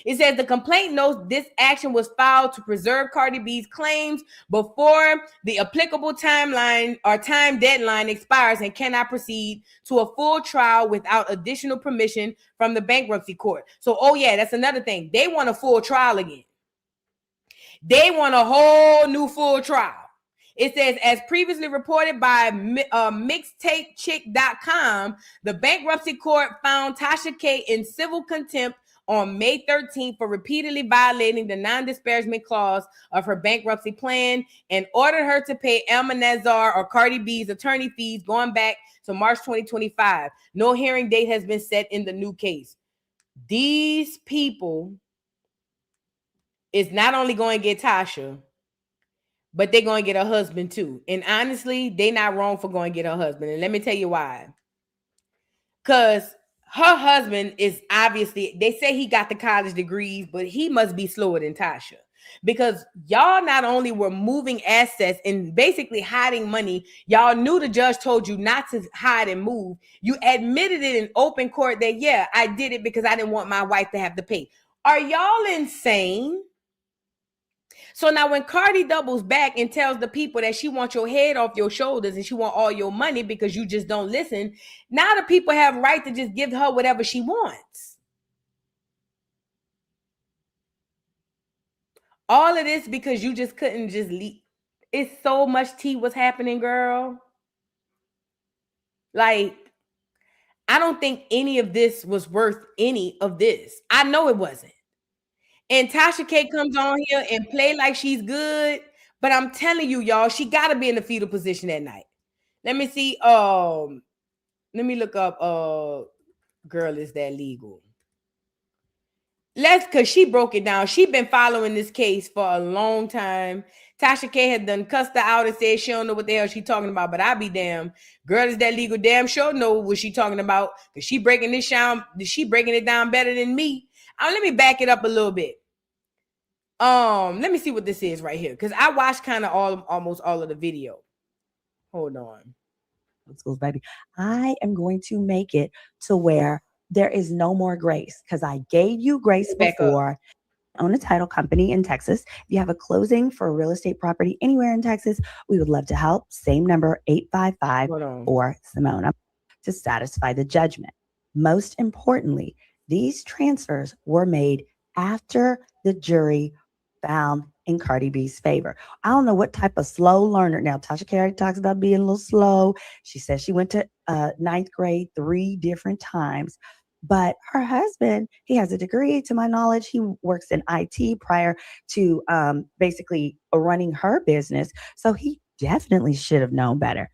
Speaker 1: It says the complaint notes this action was filed to preserve Cardi B's claims before the applicable timeline or time deadline expires and cannot proceed to a full trial without additional permission from the bankruptcy court. So, oh yeah, that's another thing. They want a full trial again. They want a whole new full trial. It says, as previously reported by mixtapechick.com, the bankruptcy court found Tasha K in civil contempt on May 13th for repeatedly violating the non-disparagement clause of her bankruptcy plan and ordered her to pay Almanazar or Cardi B's attorney fees going back to March 2025. No hearing date has been set in the new case. These people is not only going to get Tasha, but they're going to get her husband too. And honestly, they're not wrong for going to get her husband. And let me tell you why. Because her husband is obviously, they say he got the college degrees, but he must be slower than Tasha. Because y'all not only were moving assets and basically hiding money, y'all knew the judge told you not to hide and move. You admitted it in open court that, yeah, I did it because I didn't want my wife to have to pay. Are y'all insane? So now when Cardi doubles back and tells the people that she wants your head off your shoulders and she want all your money because you just don't listen, now the people have right to just give her whatever she wants. All of this because you just couldn't just leave. It's so much tea was happening, girl. Like, I don't think any of this was worth any of this. I know it wasn't. And Tasha K comes on here and play like she's good. But I'm telling you, y'all, she got to be in the fetal position at night. Let me see. Let me look up, girl, is that legal? Cause she broke it down. She been following this case for a long time. Tasha K had done cussed her out and said she don't know what the hell she talking about, but I be damn. Girl, is that legal? Damn sure know what she talking about. Cause she breaking this down. She breaking it down better than me. Let me back it up a little bit. Let me see what this is right here. Cause I watched kind of almost all of the video. Hold on.
Speaker 13: Schools, baby. I am going to make it to where there is no more grace because I gave you grace before. Own a title company in Texas. If you have a closing for a real estate property anywhere in Texas, we would love to help. Same number, 855 or Simona, to satisfy the judgment. Most importantly, these transfers were made after the jury found in Cardi B's favor. I don't know what type of slow learner. Now, Tasha K talks about being a little slow. She says she went to ninth grade 3 different times. But her husband, he has a degree, to my knowledge. He works in IT prior to basically running her business. So he definitely should have known better.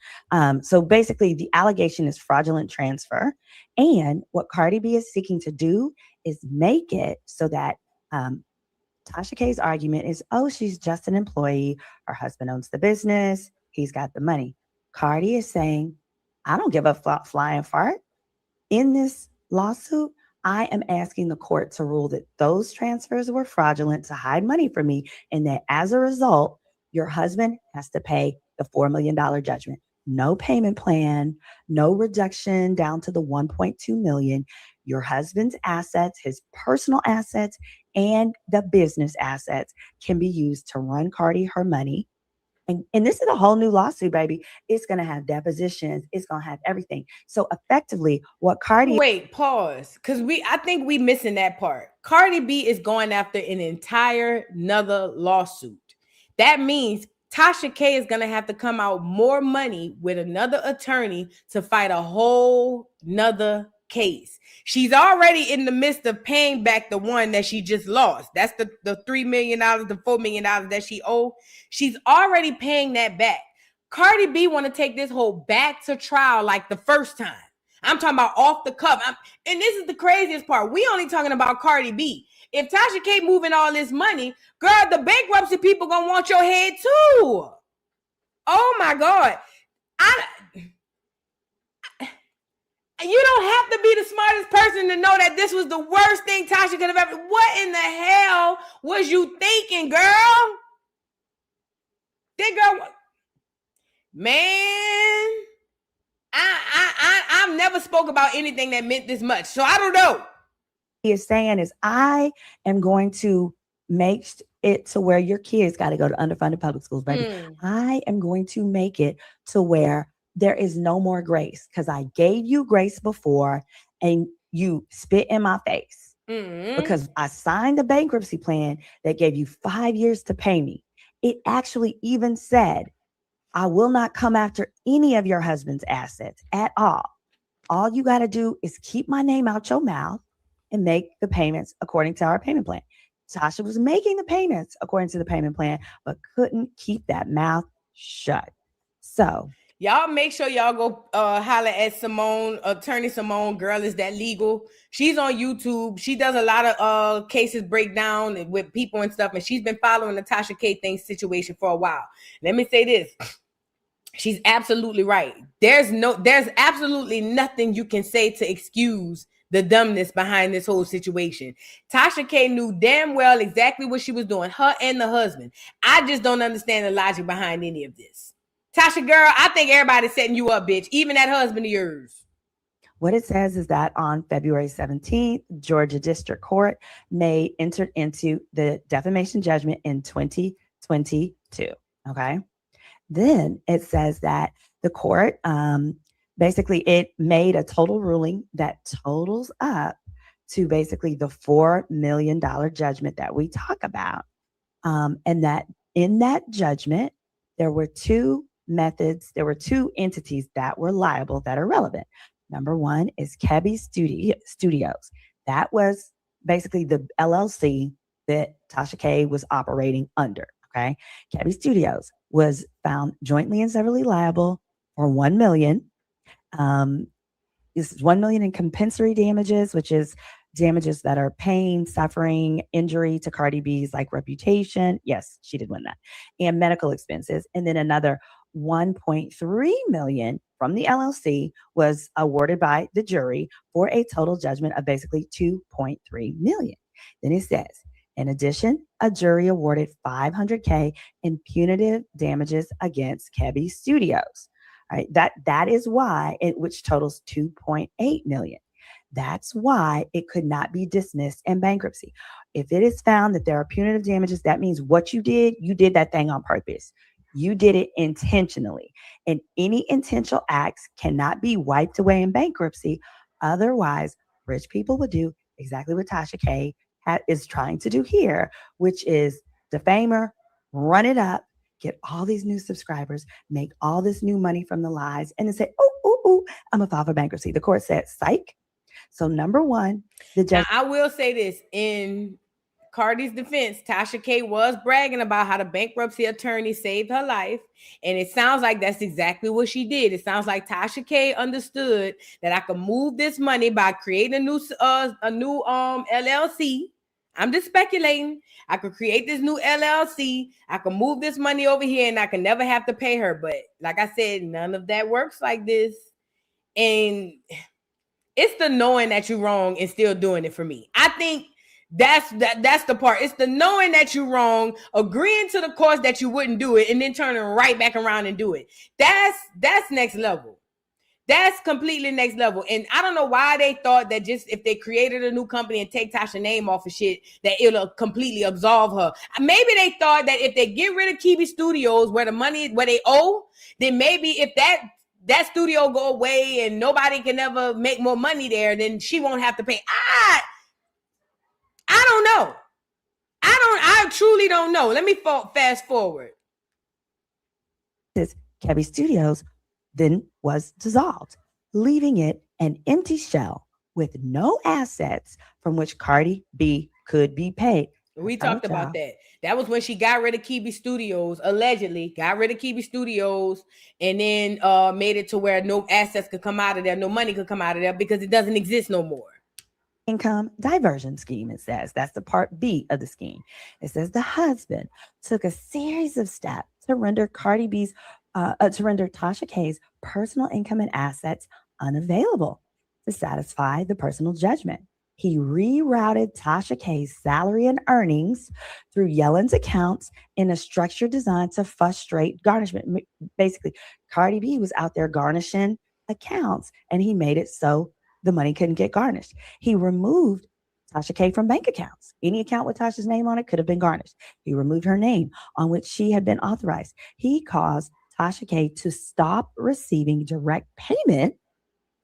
Speaker 13: So basically, the allegation is fraudulent transfer. And what Cardi B is seeking to do is make it so that Tasha K's argument is, oh, she's just an employee. Her husband owns the business. He's got the money. Cardi is saying, I don't give a flying fart. In this lawsuit, I am asking the court to rule that those transfers were fraudulent to hide money from me, and that as a result, your husband has to pay the $4 million judgment. No payment plan, no reduction down to the 1.2 million. Your husband's assets, his personal assets, and the business assets can be used to run Cardi her money. And this is a whole new lawsuit, baby. It's going to have depositions. It's going to have everything. So effectively, what Cardi...
Speaker 1: Wait, pause. Because I think we missing that part. Cardi B is going after an entire another lawsuit. That means Tasha K is going to have to come out more money with another attorney to fight a whole nother case. She's already in the midst of paying back the one that she just lost. That's the $3 million, the $4 million that she owed. She's already paying that back. Cardi B want to take this whole back to trial like the first time. I'm talking about off the cuff. And this is the craziest part. We only talking about Cardi B. If Tasha K moving all this money, girl, the bankruptcy people gonna want your head too. Oh my God. You don't have to be the smartest person to know that this was the worst thing Tasha could have ever. What in the hell was you thinking, girl? That girl, man, I've never spoke about anything that meant this much, so I don't know.
Speaker 13: He is saying is, I am going to make it to where your kids got to go to underfunded public schools, baby. I am going to make it to where there is no more grace because I gave you grace before and you spit in my face because I signed a bankruptcy plan that gave you 5 years to pay me. It actually even said, I will not come after any of your husband's assets at all. All you got to do is keep my name out your mouth and make the payments according to our payment plan. Tasha was making the payments according to the payment plan, but couldn't keep that mouth shut. So
Speaker 1: y'all make sure y'all go holler at Simone, attorney Simone. Girl, is that legal? She's on YouTube. She does a lot of cases breakdown with people and stuff, and she's been following the Tasha K thing situation for a while. Let me say this. She's absolutely right. There's absolutely nothing you can say to excuse the dumbness behind this whole situation. Tasha K knew damn well exactly what she was doing, her and the husband. I just don't understand the logic behind any of this. Tasha, girl, I think everybody's setting you up, bitch. Even that husband of yours.
Speaker 13: What it says is that on February 17th, Georgia District Court entered into the defamation judgment in 2022. Okay. Then it says that the court, basically it made a total ruling that totals up to basically the $4 million judgment that we talk about. And that in that judgment, there were two methods, there were two entities that were liable that are relevant. Number one is Kebi Studios. That was basically the LLC that Tasha K was operating under. Okay. Kebi Studios was found jointly and severally liable for $1 million. This is $1 million in compensatory damages, which is damages that are pain, suffering, injury to Cardi B's like reputation. Yes, she did win that. And medical expenses. And then another 1.3 million from the LLC was awarded by the jury for a total judgment of basically 2.3 million. Then it says, in addition, a jury awarded $500K in punitive damages against Kandi Studios. All right, that is why which totals 2.8 million. That's why it could not be dismissed in bankruptcy. If it is found that there are punitive damages, that means what you did that thing on purpose. You did it intentionally. And any intentional acts cannot be wiped away in bankruptcy. Otherwise, rich people would do exactly what Tasha K is trying to do here, which is defame her, run it up, get all these new subscribers, make all this new money from the lies, and then say, I'm going to file for bankruptcy. The court said, psych. So number one, the judge.
Speaker 1: Now, I will say this in Cardi's defense, Tasha K was bragging about how the bankruptcy attorney saved her life. And it sounds like that's exactly what she did. It sounds like Tasha K understood that I could move this money by creating a new LLC. I'm just speculating. I could create this new LLC. I could move this money over here and I can never have to pay her. But like I said, none of that works like this. And it's the knowing that you're wrong and still doing it for me. I think that's the part. It's the knowing that you're wrong, agreeing to the course that you wouldn't do it, and then turning right back around and do it. That's next level. That's completely next level. And I don't know why they thought that just if they created a new company and take Tasha's name off of shit, that it'll completely absolve her. Maybe they thought that if they get rid of Kandi Studios where they owe, then maybe if that studio go away and nobody can ever make more money there, then she won't have to pay. I don't know. I truly don't know. Let me fast forward.
Speaker 13: This Kandi Studios then was dissolved, leaving it an empty shell with no assets from which Cardi B could be paid.
Speaker 1: We talked about that. That was when she got rid of Kandi Studios, allegedly got rid of Kandi Studios, and then made it to where no assets could come out of there, no money could come out of there because it doesn't exist no more.
Speaker 13: Income diversion scheme, it says. That's the part B of the scheme. It says the husband took a series of steps to render Tasha K's personal income and assets unavailable to satisfy the personal judgment. He rerouted Tasha K's salary and earnings through Yellen's accounts in a structure designed to frustrate garnishment. Basically, Cardi B was out there garnishing accounts, and he made it so the money couldn't get garnished. He removed Tasha K from bank accounts. Any account with Tasha's name on it could have been garnished. He removed her name on which she had been authorized. He caused Tasha K to stop receiving direct payment.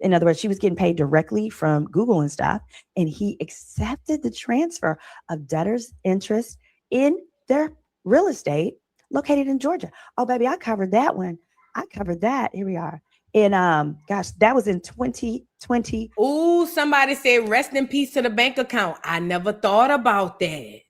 Speaker 13: In other words, she was getting paid directly from Google and stuff, and he accepted the transfer of debtors' interest in their real estate located in Georgia. Oh, baby, I covered that one. I covered that. Here we are. And that was in 2020.
Speaker 1: Ooh, somebody said rest in peace to the bank account. I never thought about that.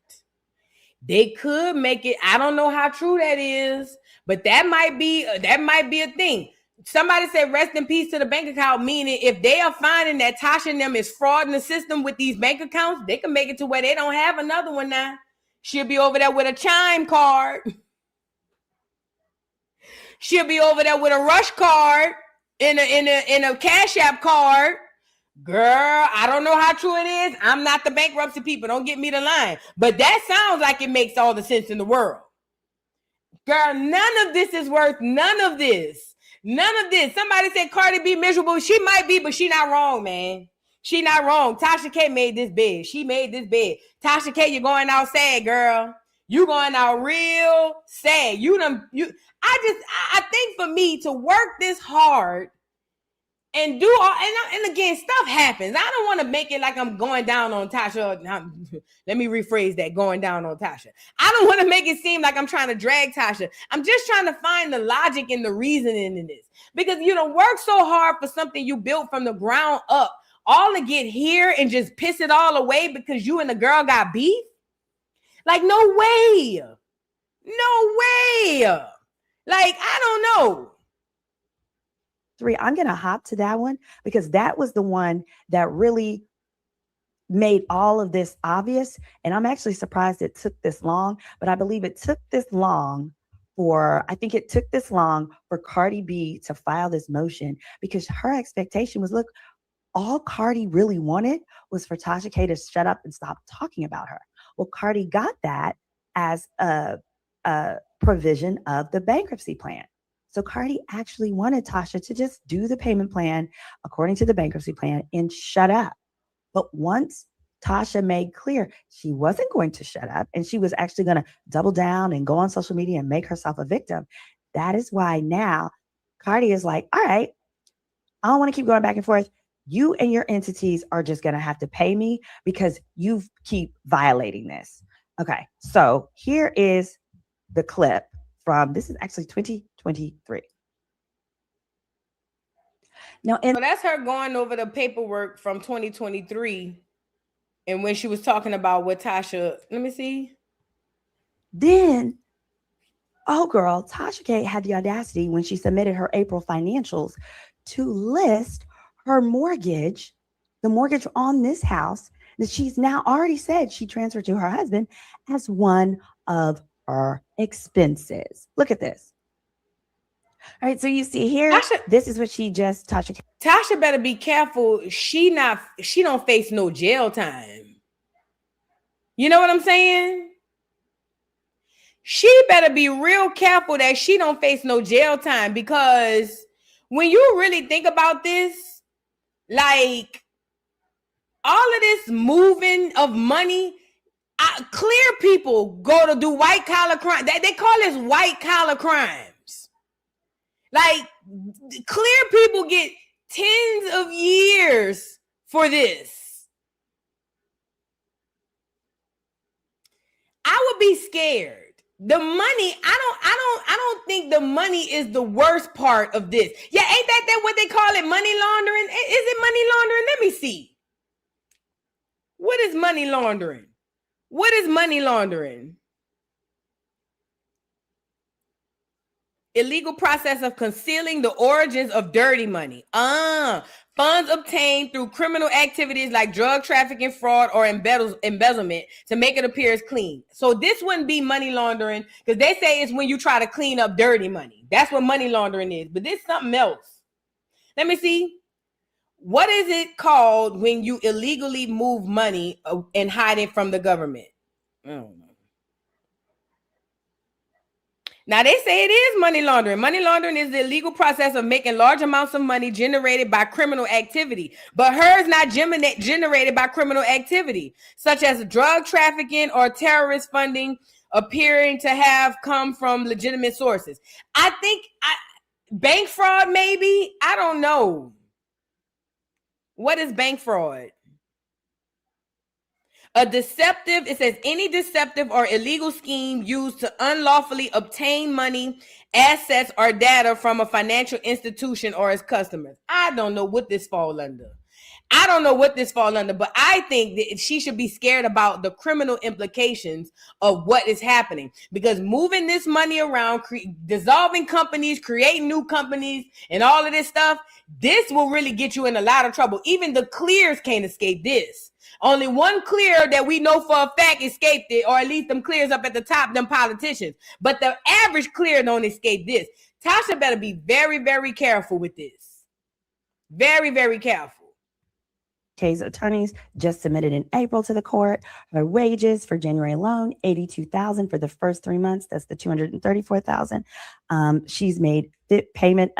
Speaker 1: They could make it. I don't know how true that is, but that might be a thing. Somebody said rest in peace to the bank account, meaning if they are finding that Tasha and them is fraud in the system with these bank accounts, they can make it to where they don't have another one now. She'll be over there with a Chime card. She'll be over there with a Rush card in a Cash App card. Girl, I don't know how true it is. I'm not the bankruptcy people. Don't get me the line. But that sounds like it makes all the sense in the world. Girl, none of this is worth none of this. None of this. Somebody said Cardi B miserable. She might be, but she not wrong, man. She not wrong. Tasha K made this bed. She made this bed. Tasha K, you're going out sad, girl. You going out real sad. I think for me to work this hard and do all, and again, stuff happens. I don't want to make it like I'm going down on Tasha. Let me rephrase that, going down on Tasha. I don't want to make it seem like I'm trying to drag Tasha. I'm just trying to find the logic and the reasoning in this. Because you don't work so hard for something you built from the ground up, all to get here and just piss it all away because you and the girl got beef? Like, no way. No way. Like, I don't know.
Speaker 13: 3, I'm going to hop to that one because that was the one that really made all of this obvious. And I'm actually surprised it took this long, but I believe it took this long for Cardi B to file this motion, because her expectation was, look, all Cardi really wanted was for Tasha K to shut up and stop talking about her. Well, Cardi got that as a provision of the bankruptcy plan. So Cardi actually wanted Tasha to just do the payment plan according to the bankruptcy plan and shut up. But once Tasha made clear she wasn't going to shut up and she was actually going to double down and go on social media and make herself a victim, that is why now Cardi is like, all right, I don't want to keep going back and forth. You and your entities are just going to have to pay me because you keep violating this. Okay, so here is the clip from, this is actually 2023. Now,
Speaker 1: So that's her going over the paperwork from 2023. And when she was talking about what Tasha, let me see.
Speaker 13: Then, Tasha K had the audacity when she submitted her April financials to list her mortgage, the mortgage on this house that she's now already said she transferred to her husband, as one of her expenses. Look at this. All right, so you see here, this is what she just touched.
Speaker 1: Tasha better be careful. She don't face no jail time. You know what I'm saying? She better be real careful that she don't face no jail time, because when you really think about this, like all of this moving of money, clear people go to do white collar crime. They call this white collar crimes. Like clear people get tens of years for this. I would be scared. The money, I don't think the money is the worst part of this. Yeah, ain't that what they call it? Money laundering? Is it money laundering? Let me see. What is money laundering? What is money laundering? Illegal process of concealing the origins of dirty money. Funds obtained through criminal activities like drug trafficking, fraud, or embezzlement to make it appear as clean. So this wouldn't be money laundering, because they say it's when you try to clean up dirty money. That's what money laundering is. But this is something else. Let me see. What is it called when you illegally move money and hide it from the government? I don't know. Now, they say it is money laundering. Money laundering is the illegal process of making large amounts of money generated by criminal activity. But hers not generated by criminal activity, such as drug trafficking or terrorist funding, appearing to have come from legitimate sources. I think bank fraud, maybe? I don't know. What is bank fraud? It says any deceptive or illegal scheme used to unlawfully obtain money, assets, or data from a financial institution or its customers. I don't know what this falls under. But I think that she should be scared about the criminal implications of what is happening, because moving this money around, dissolving companies, creating new companies, and all of this stuff, this will really get you in a lot of trouble. Even the clears can't escape this. Only one clear that we know for a fact escaped it, or at least them clears up at the top, them politicians. But the average clear don't escape this. Tasha better be very, very careful with this. Very, very careful.
Speaker 13: K's attorneys just submitted in April to the court her wages for January alone, $82,000 for the first 3 months. That's the $234,000. She's made payment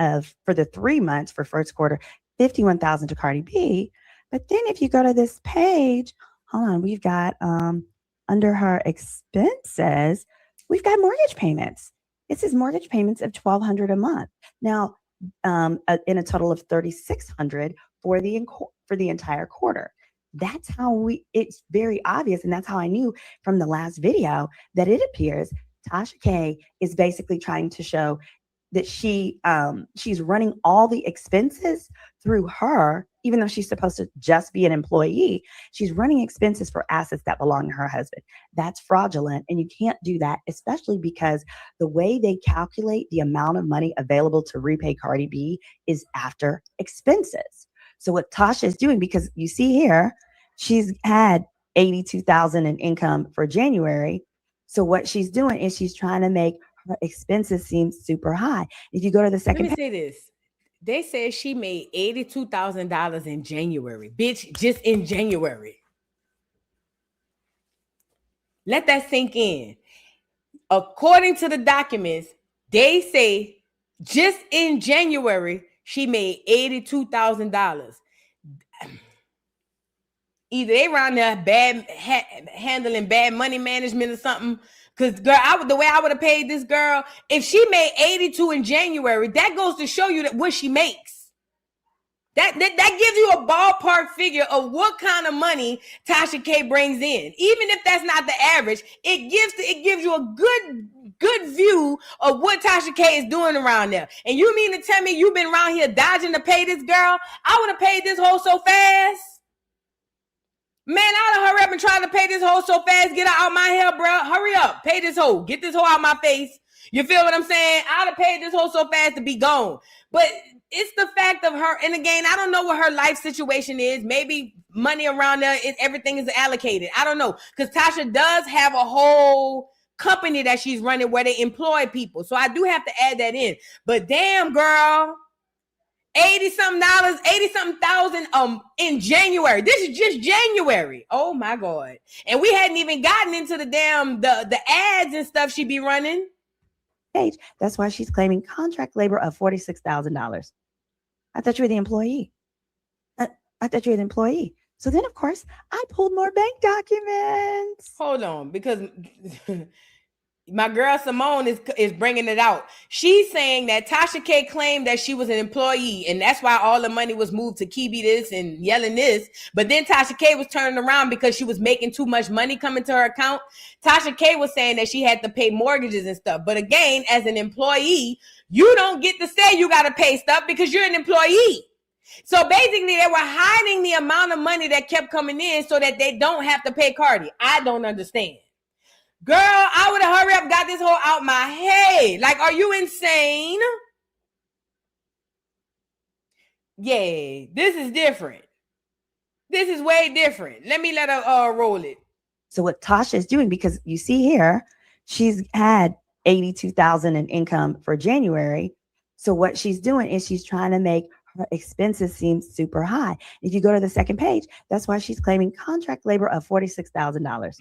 Speaker 13: for the 3 months for first quarter, $51,000 to Cardi B. But then if you go to this page, hold on, we've got under her expenses, we've got mortgage payments. It says mortgage payments of $1,200 a month. Now, in a total of $3,600 for the entire quarter. That's how it's very obvious. And that's how I knew from the last video that it appears Tasha K is basically trying to show that she's running all the expenses through her, even though she's supposed to just be an employee. She's running expenses for assets that belong to her husband. That's fraudulent. And you can't do that, especially because the way they calculate the amount of money available to repay Cardi B is after expenses. So what Tasha is doing, because you see here, she's had $82,000 in income for January. So what she's doing is she's trying to make her expenses seem super high. If you go to the second
Speaker 1: Let me say this. They said she made $82,000 in January. Bitch, just in January. Let that sink in. According to the documents, they say just in January, she made $82,000. Either they around there handling bad money management or something. Because girl, the way I would have paid this girl, if she made 82 in January, that goes to show you that what she makes. That gives you a ballpark figure of what kind of money Tasha K brings in. Even if that's not the average, it gives you a good view of what Tasha K is doing around there. And you mean to tell me you've been around here dodging to pay this girl? I would have paid this hoe so fast. Man, I'd have hurry up and try to pay this hoe so fast. Get her out my hair, bro. Hurry up. Pay this hoe. Get this hoe out my face. You feel what I'm saying? I'd have paid this hoe so fast to be gone. But it's the fact of her. And again, I don't know what her life situation is. Maybe money around there, everything is allocated. I don't know. Because Tasha does have a whole company that she's running where they employ people. So I do have to add that in. But damn, girl. $80-something thousand in January. This is just January. Oh my God. And we hadn't even gotten into the damn the ads and stuff she be running.
Speaker 13: That's why she's claiming contract labor of $46,000. I thought you were the employee. I thought you were the employee. So then, of course, I pulled more bank documents.
Speaker 1: Hold on, because my girl Simone is bringing it out. She's saying that Tasha K claimed that she was an employee, and that's why all the money was moved to Kibi this and yelling this. But then Tasha K was turning around because she was making too much money coming to her account. Tasha K was saying that she had to pay mortgages and stuff. But again, as an employee, you don't get to say you got to pay stuff because you're an employee. So basically, they were hiding the amount of money that kept coming in so that they don't have to pay Cardi. I don't understand. Girl, I would have hurry up, got this whole out my head. Like, are you insane? Yeah, this is different. This is way different. Let her roll it.
Speaker 13: So what Tasha is doing, because you see here, she's had $82,000 in income for January. So what she's doing is she's trying to make her expenses seem super high. If you go to the second page, that's why she's claiming contract labor of $46,000.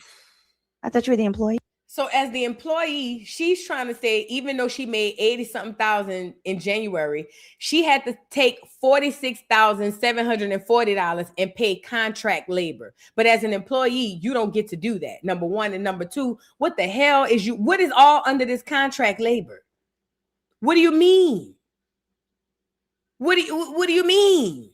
Speaker 13: I thought you were the employee.
Speaker 1: So as the employee, she's trying to say, even though she made $80-something thousand in January, she had to take $46,740 and pay contract labor. But as an employee, you don't get to do that. Number one. And number two, what the hell what is all under this contract labor? What do you mean? What do you mean?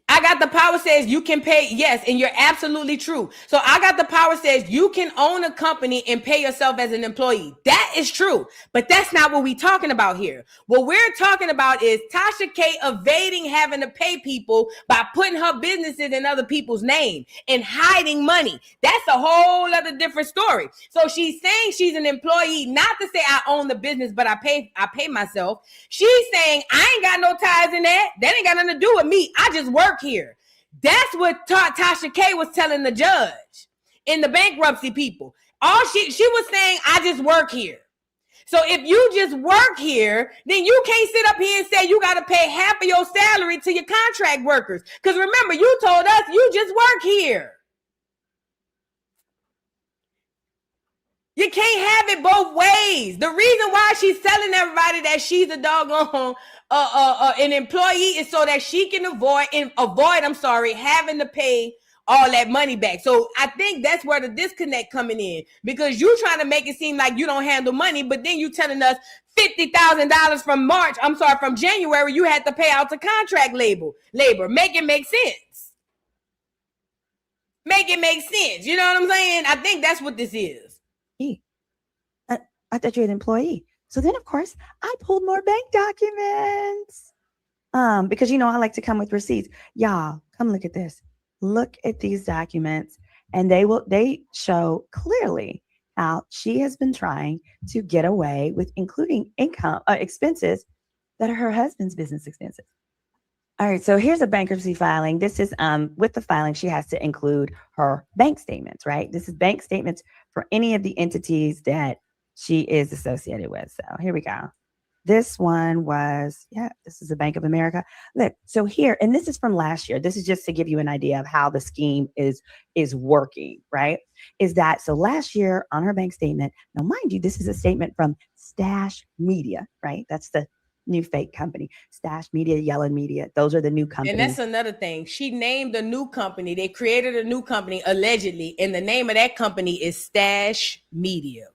Speaker 1: I got the power says you can pay. Yes, and you're absolutely true. So I got the power says you can own a company and pay yourself as an employee. That is true. But that's not what we're talking about here. What we're talking about is Tasha K evading having to pay people by putting her businesses in other people's name and hiding money. That's a whole other different story. So she's saying she's an employee, not to say I own the business, but I pay myself. She's saying I ain't got no ties in that. That ain't got nothing to do with me. I just work here. That's what Tasha K was telling the judge in the bankruptcy people. All she was saying, I just work here. So if you just work here, then you can't sit up here and say you got to pay half of your salary to your contract workers. Because remember, you told us you just work here. You can't have it both ways. The reason why she's telling everybody that she's a doggone an employee is so that she can avoid having to pay all that money back. So I think that's where the disconnect coming in, because you trying to make it seem like you don't handle money, but then you telling us $50,000 from January you had to pay out to contract labor. Make it make sense. Make it make sense. You know what I'm saying? I think that's what this is.
Speaker 13: I thought you were an employee. So then, of course, I pulled more bank documents. Because, I like to come with receipts. Y'all, come look at this. Look at these documents. And they show clearly how she has been trying to get away with including expenses that are her husband's business expenses. All right, so here's a bankruptcy filing. This is with the filing, she has to include her bank statements, right? This is bank statements for any of the entities that she is associated with. So here we go. This one was, this is the Bank of America. Look, so here, and this is from last year. This is just to give you an idea of how the scheme is working, right? Is that, so last year on her bank statement, now mind you, this is a statement from Stash Media, right? That's the new fake company. Stash Media, Yellow Media, those are the new companies.
Speaker 1: And that's another thing. She named a new company. They created a new company, allegedly, and the name of that company is Stash Media.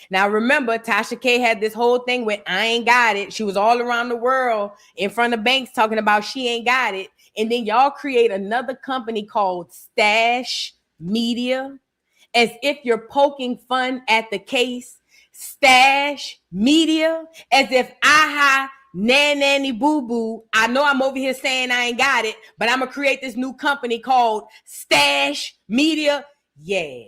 Speaker 1: Now, remember, Tasha K had this whole thing with I ain't got it. She was all around the world in front of banks talking about she ain't got it. And then y'all create another company called Stash Media, as if you're poking fun at the case. Stash Media, as if nanny boo boo. I know I'm over here saying I ain't got it, but I'm gonna create this new company called Stash Media. Yeah.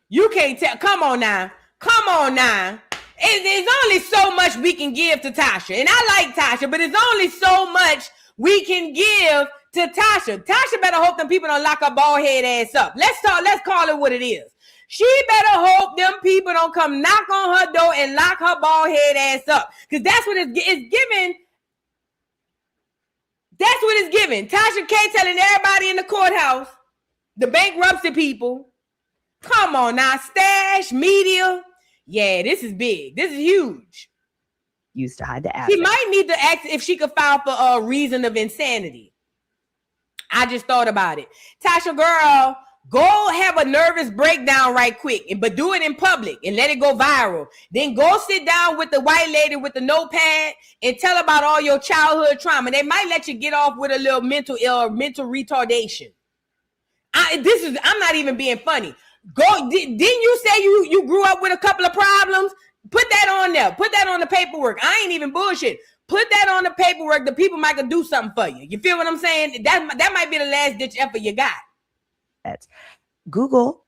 Speaker 1: You can't tell. Come on now. There's only so much we can give to Tasha. And I like Tasha, but there's only so much we can give to Tasha. Tasha better hope them people don't lock her bald head ass up. Let's call it what it is. She better hope them people don't come knock on her door and lock her bald head ass up. Because that's what it's giving. That's what it's giving. Tasha K telling everybody in the courthouse, the bankruptcy people, come on now, Stash Media. Yeah, this is big. This is huge.
Speaker 13: Used to hide the assets.
Speaker 1: She might need to ask if she could file for a reason of insanity. I just thought about it. Tasha, girl, go have a nervous breakdown right quick, but do it in public and let it go viral. Then go sit down with the white lady with the notepad and tell about all your childhood trauma. They might let you get off with a little mental retardation. I'm not even being funny. Didn't you say you grew up with a couple of problems? Put that on there. Put that on the paperwork. I ain't even bullshit. Put that on the paperwork. The people might could do something for you. You feel what I'm saying? That might be the last ditch effort you got.
Speaker 13: Google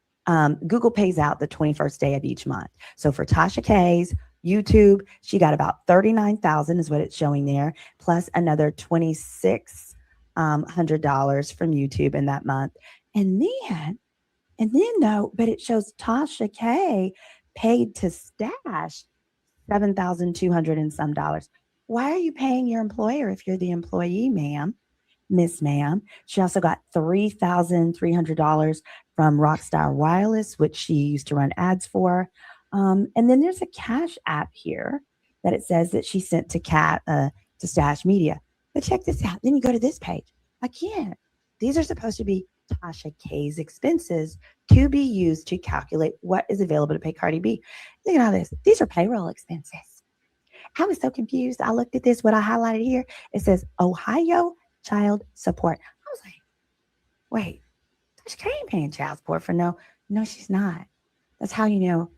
Speaker 13: pays out the 21st day of each month. So for Tasha K's YouTube, she got about $39,000 is what it's showing there, plus another $2,600 from YouTube in that month. And then though, but it shows Tasha K paid to Stash $7,200 and some dollars. Why are you paying your employer if you're the employee, ma'am? Miss Ma'am. She also got $3,300 from Rockstar Wireless, which she used to run ads for. And then there's a Cash App here that it says that she sent to Stash Media. But check this out. Then you go to this page. Again, these are supposed to be Tasha K's expenses to be used to calculate what is available to pay Cardi B. Look at all this. These are payroll expenses. I was so confused. I looked at this, what I highlighted here. It says Ohio Child Support. I was like, wait, Tasha K ain't paying child support for no, she's not. That's how you know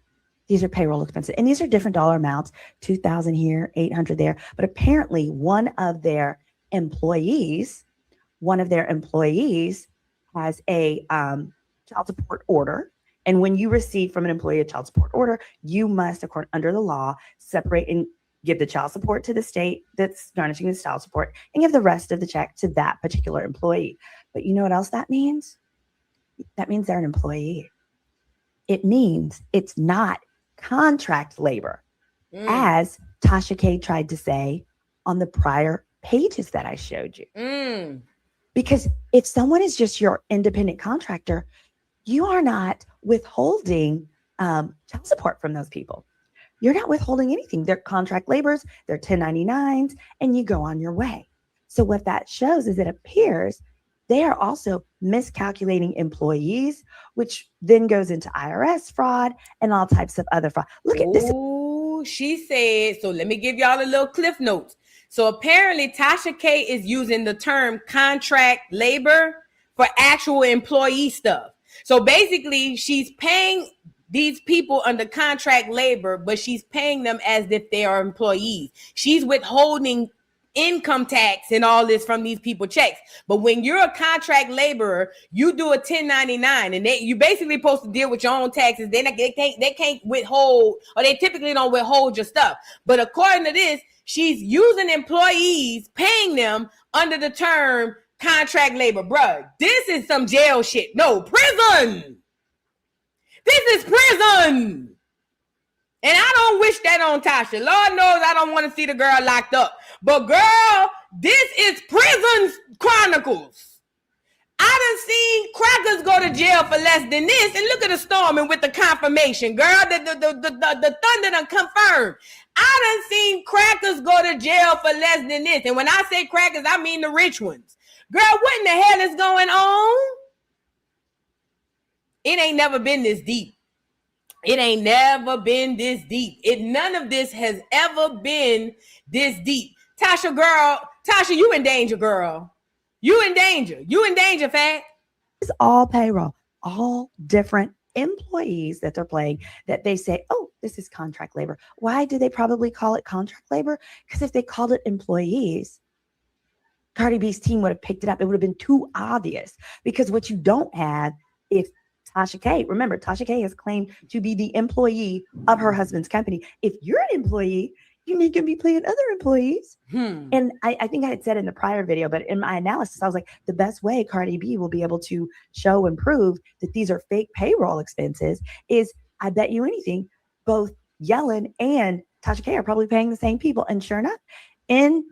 Speaker 13: these are payroll expenses. And these are different dollar amounts, $2,000 here, $800 there. But apparently one of their employees has a child support order. And when you receive from an employee a child support order, you must, under the law, separate and give the child support to the state that's garnishing the child support and give the rest of the check to that particular employee. But you know what else that means? That means they're an employee. It means it's not contract labor, as Tasha K tried to say on the prior pages that I showed you. Because if someone is just your independent contractor, you are not withholding child support from those people. You're not withholding anything. They're contract laborers, they're 1099s, and you go on your way. So what that shows is it appears they are also miscalculating employees, which then goes into IRS fraud and all types of other fraud. Look at this.
Speaker 1: Oh, she said, so let me give y'all a little cliff notes. So apparently Tasha K is using the term contract labor for actual employee stuff. So basically she's paying these people under contract labor, but she's paying them as if they are employees. She's withholding income tax and all this from these people checks. But when you're a contract laborer, you do a 1099 and you basically supposed to deal with your own taxes. They can't withhold, or they typically don't withhold your stuff. But according to this, she's using employees, paying them under the term contract labor. Bruh, this is some jail shit. No, prison. This is prison. And I don't wish that on Tasha. Lord knows I don't want to see the girl locked up. But girl, this is prison chronicles. I done seen crackers go to jail for less than this. And look at the storm and with the confirmation. Girl, the thunder done confirmed. I done seen crackers go to jail for less than this. And when I say crackers, I mean the rich ones. Girl, what in the hell is going on? It ain't never been this deep. It ain't never been this deep. None of this has ever been this deep. Tasha, girl, Tasha, you in danger, girl. You in danger. You in danger, fat.
Speaker 13: It's all payroll, all different employees that they're playing that they say, oh, this is contract labor. Why do they probably call it contract labor? Because if they called it employees, Cardi B's team would have picked it up. It would have been too obvious, because what you don't have is Tasha K. Remember, Tasha K has claimed to be the employee of her husband's company. If you're an employee, you need to be paying other employees. And I think I had said in the prior video, but in my analysis, I was like, the best way Cardi B will be able to show and prove that these are fake payroll expenses is, I bet you anything, both Yellen and Tasha K are probably paying the same people. And sure enough, in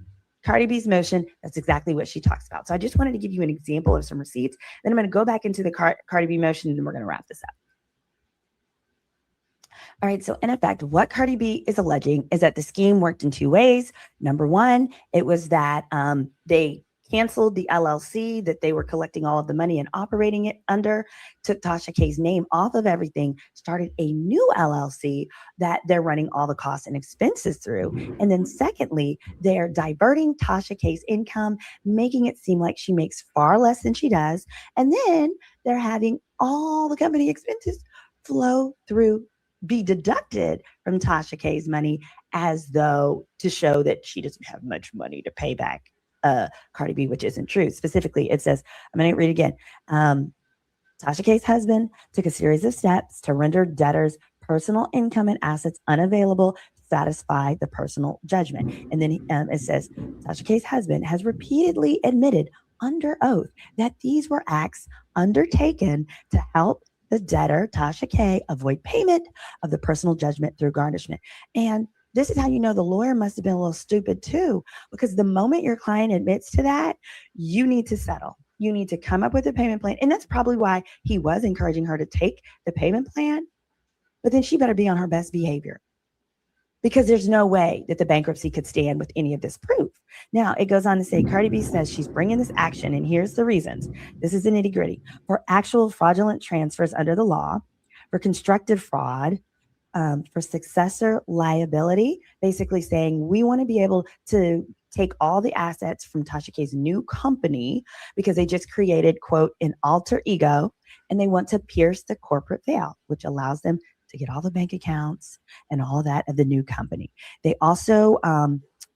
Speaker 13: Cardi B's motion, that's exactly what she talks about. So I just wanted to give you an example of some receipts. Then I'm going to go back into the Cardi B motion, and then we're going to wrap this up. All right. So in effect, what Cardi B is alleging is that the scheme worked in two ways. Number one, it was that they canceled the LLC that they were collecting all of the money and operating it under, took Tasha K's name off of everything, started a new LLC that they're running all the costs and expenses through. And then secondly, they're diverting Tasha K's income, making it seem like she makes far less than she does. And then they're having all the company expenses flow through, be deducted from Tasha K's money, as though to show that she doesn't have much money to pay back Cardi B, which isn't true. Specifically, it says, I'm going to read it again. Tasha K's husband took a series of steps to render debtors' personal income and assets unavailable to satisfy the personal judgment. And then it says, Tasha K's husband has repeatedly admitted under oath that these were acts undertaken to help the debtor, Tasha K, avoid payment of the personal judgment through garnishment. And this is how you know the lawyer must have been a little stupid too, because the moment your client admits to that, you need to settle. You need to come up with a payment plan. And that's probably why he was encouraging her to take the payment plan. But then she better be on her best behavior, because there's no way that the bankruptcy could stand with any of this proof. Now, it goes on to say, Cardi B says she's bringing this action, and here's the reasons. This is the nitty gritty. For actual fraudulent transfers under the law, for constructive fraud, for successor liability, basically saying we want to be able to take all the assets from Tasha K's new company because they just created, quote, an alter ego, and they want to pierce the corporate veil, which allows them to get all the bank accounts and all that of the new company. They also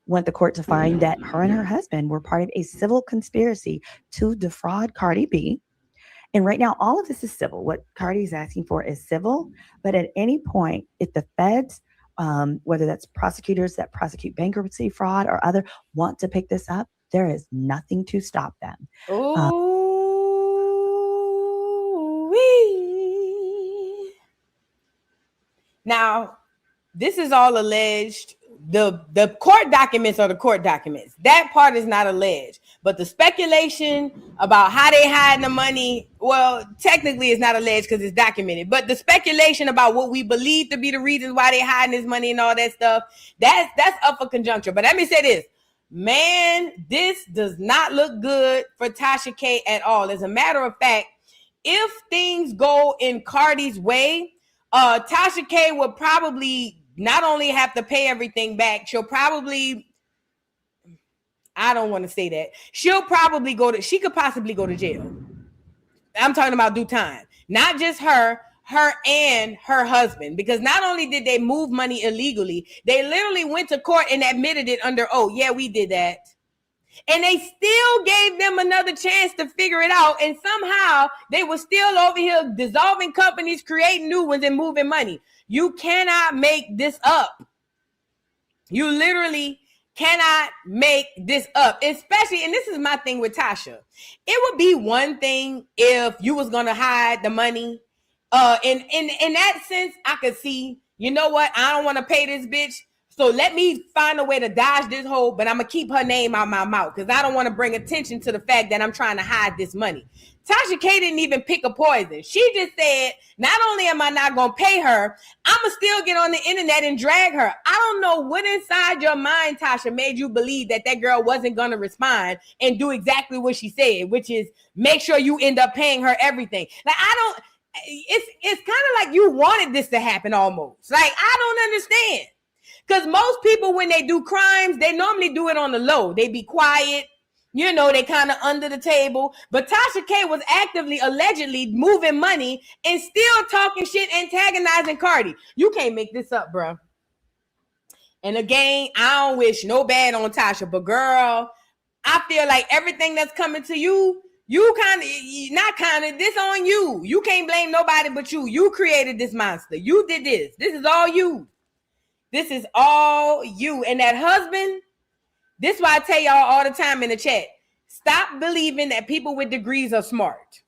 Speaker 13: want the court to find that her and her husband were part of a civil conspiracy to defraud Cardi B. And right now, all of this is civil. What Cardi is asking for is civil. But at any point, if the feds, whether that's prosecutors that prosecute bankruptcy, fraud, or other, want to pick this up, there is nothing to stop them.
Speaker 1: Now, this is all alleged. The court documents are the court documents. That part is not alleged. But the speculation about how they hide the money, well, technically it's not alleged because it's documented. But the speculation about what we believe to be the reasons why they hiding this money and all that stuff, that's up for conjecture. But let me say this. Man, this does not look good for Tasha K at all. As a matter of fact, if things go in Cardi's way, Tasha K would probably not only have to pay everything back, she'll probably, I don't want to say that. She'll probably she could possibly go to jail. I'm talking about due time. Not just her and her husband, because not only did they move money illegally, they literally went to court and admitted it under oath. Yeah, we did that. And they still gave them another chance to figure it out. And somehow they were still over here dissolving companies, creating new ones, and moving money. You cannot make this up. You literally cannot make this up. Especially, and this is my thing with Tasha. It would be one thing if you was going to hide the money. In that sense, I could see, you know what? I don't want to pay this bitch. So let me find a way to dodge this hole, but I'm going to keep her name out my mouth because I don't want to bring attention to the fact that I'm trying to hide this money. Tasha K didn't even pick a poison. She just said, not only am I not going to pay her, I'm going to still get on the internet and drag her. I don't know what inside your mind, Tasha, made you believe that that girl wasn't going to respond and do exactly what she said, which is make sure you end up paying her everything. Like, it's kind of like you wanted this to happen almost. Like, I don't understand. Because most people, when they do crimes, they normally do it on the low. They be quiet. You know, they kind of under the table. But Tasha K was actively, allegedly moving money and still talking shit, antagonizing Cardi. You can't make this up, bro. And again, I don't wish no bad on Tasha. But girl, I feel like everything that's coming to you, this on you. You can't blame nobody but you. You created this monster. You did this. This is all you. This is all you. And that husband, this is why I tell y'all all the time in the chat, stop believing that people with degrees are smart.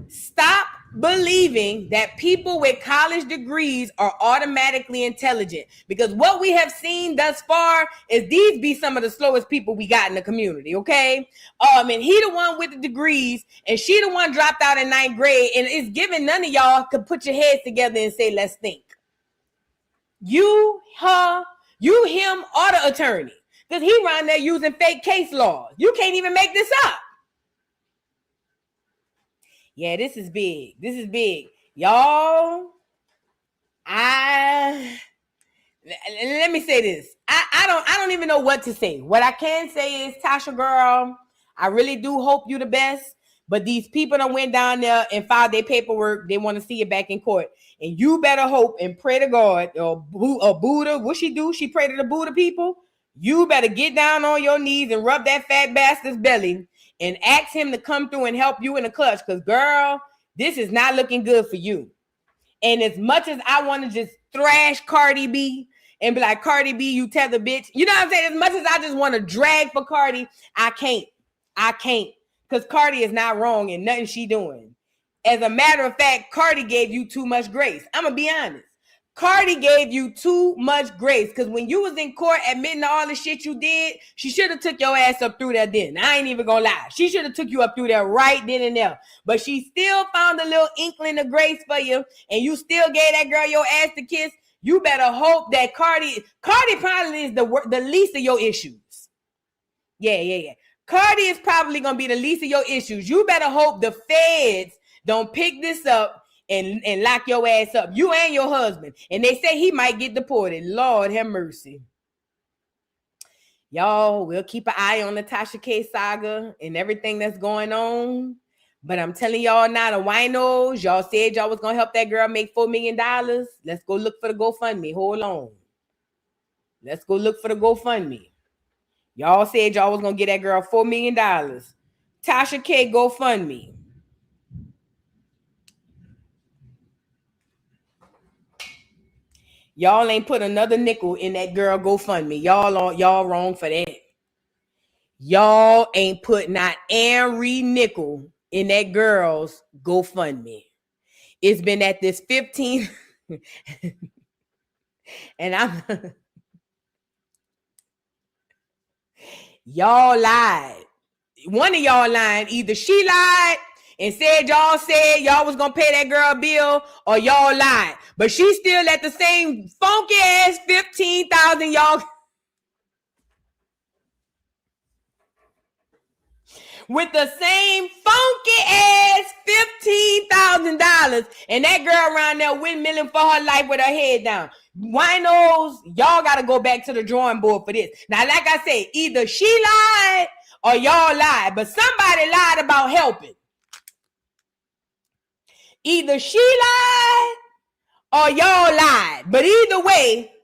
Speaker 1: Stop believing that people with college degrees are automatically intelligent. Because what we have seen thus far is these be some of the slowest people we got in the community, okay? And he the one with the degrees, and she the one dropped out in 9th grade, and it's giving none of y'all could put your heads together and say, let's think. You, her, you, him, or the attorney. Because he around there using fake case laws. You can't even make this up. Yeah, this is big. This is big. Y'all, let me say this. I don't even know what to say. What I can say is, Tasha girl, I really do hope you the best. But these people that went down there and filed their paperwork, they want to see it back in court. And you better hope and pray to God or Buddha. What she do? She pray to the Buddha people. You better get down on your knees and rub that fat bastard's belly and ask him to come through and help you in the clutch. Because, girl, this is not looking good for you. And as much as I want to just thrash Cardi B and be like, Cardi B, you tether bitch. You know what I'm saying? As much as I just want to drag for Cardi, I can't. Because Cardi is not wrong in nothing she doing. As a matter of fact, Cardi gave you too much grace. I'm going to be honest. Cardi gave you too much grace. Because when you was in court admitting to all the shit you did, she should have took your ass up through there then. I ain't even going to lie. She should have took you up through there right then and there. But she still found a little inkling of grace for you. And you still gave that girl your ass to kiss. You better hope that Cardi probably is the least of your issues. Yeah. Cardi is probably going to be the least of your issues. You better hope the feds don't pick this up and lock your ass up. You and your husband. And they say he might get deported. Lord have mercy. Y'all, we'll keep an eye on the Tasha K saga and everything that's going on. But I'm telling y'all now, the winos, y'all said y'all was going to help that girl make $4 million. Let's go look for the GoFundMe. Hold on. Let's go look for the GoFundMe. Y'all said y'all was going to get that girl $4 million. Tasha K GoFundMe. Y'all ain't put another nickel in that girl GoFundMe. Y'all wrong for that. Y'all ain't put not every nickel in that girl's GoFundMe. It's been at this 15 and I'm y'all lied. One of y'all lied. Either she lied and said y'all was gonna pay that girl a bill, or y'all lied. But she still at the same funky ass 15,000 y'all. With the same funky ass $15,000, and that girl around there windmilling for her life with her head down. Winos, y'all gotta go back to the drawing board for this. Now, like I said, either she lied or y'all lied, but somebody lied about helping. Either she lied or y'all lied. But either way,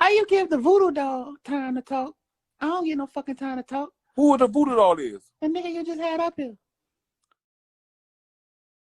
Speaker 10: How you give the voodoo doll time to talk? I don't get no fucking time to talk.
Speaker 14: Who the voodoo doll is?
Speaker 10: The nigga you just had up here.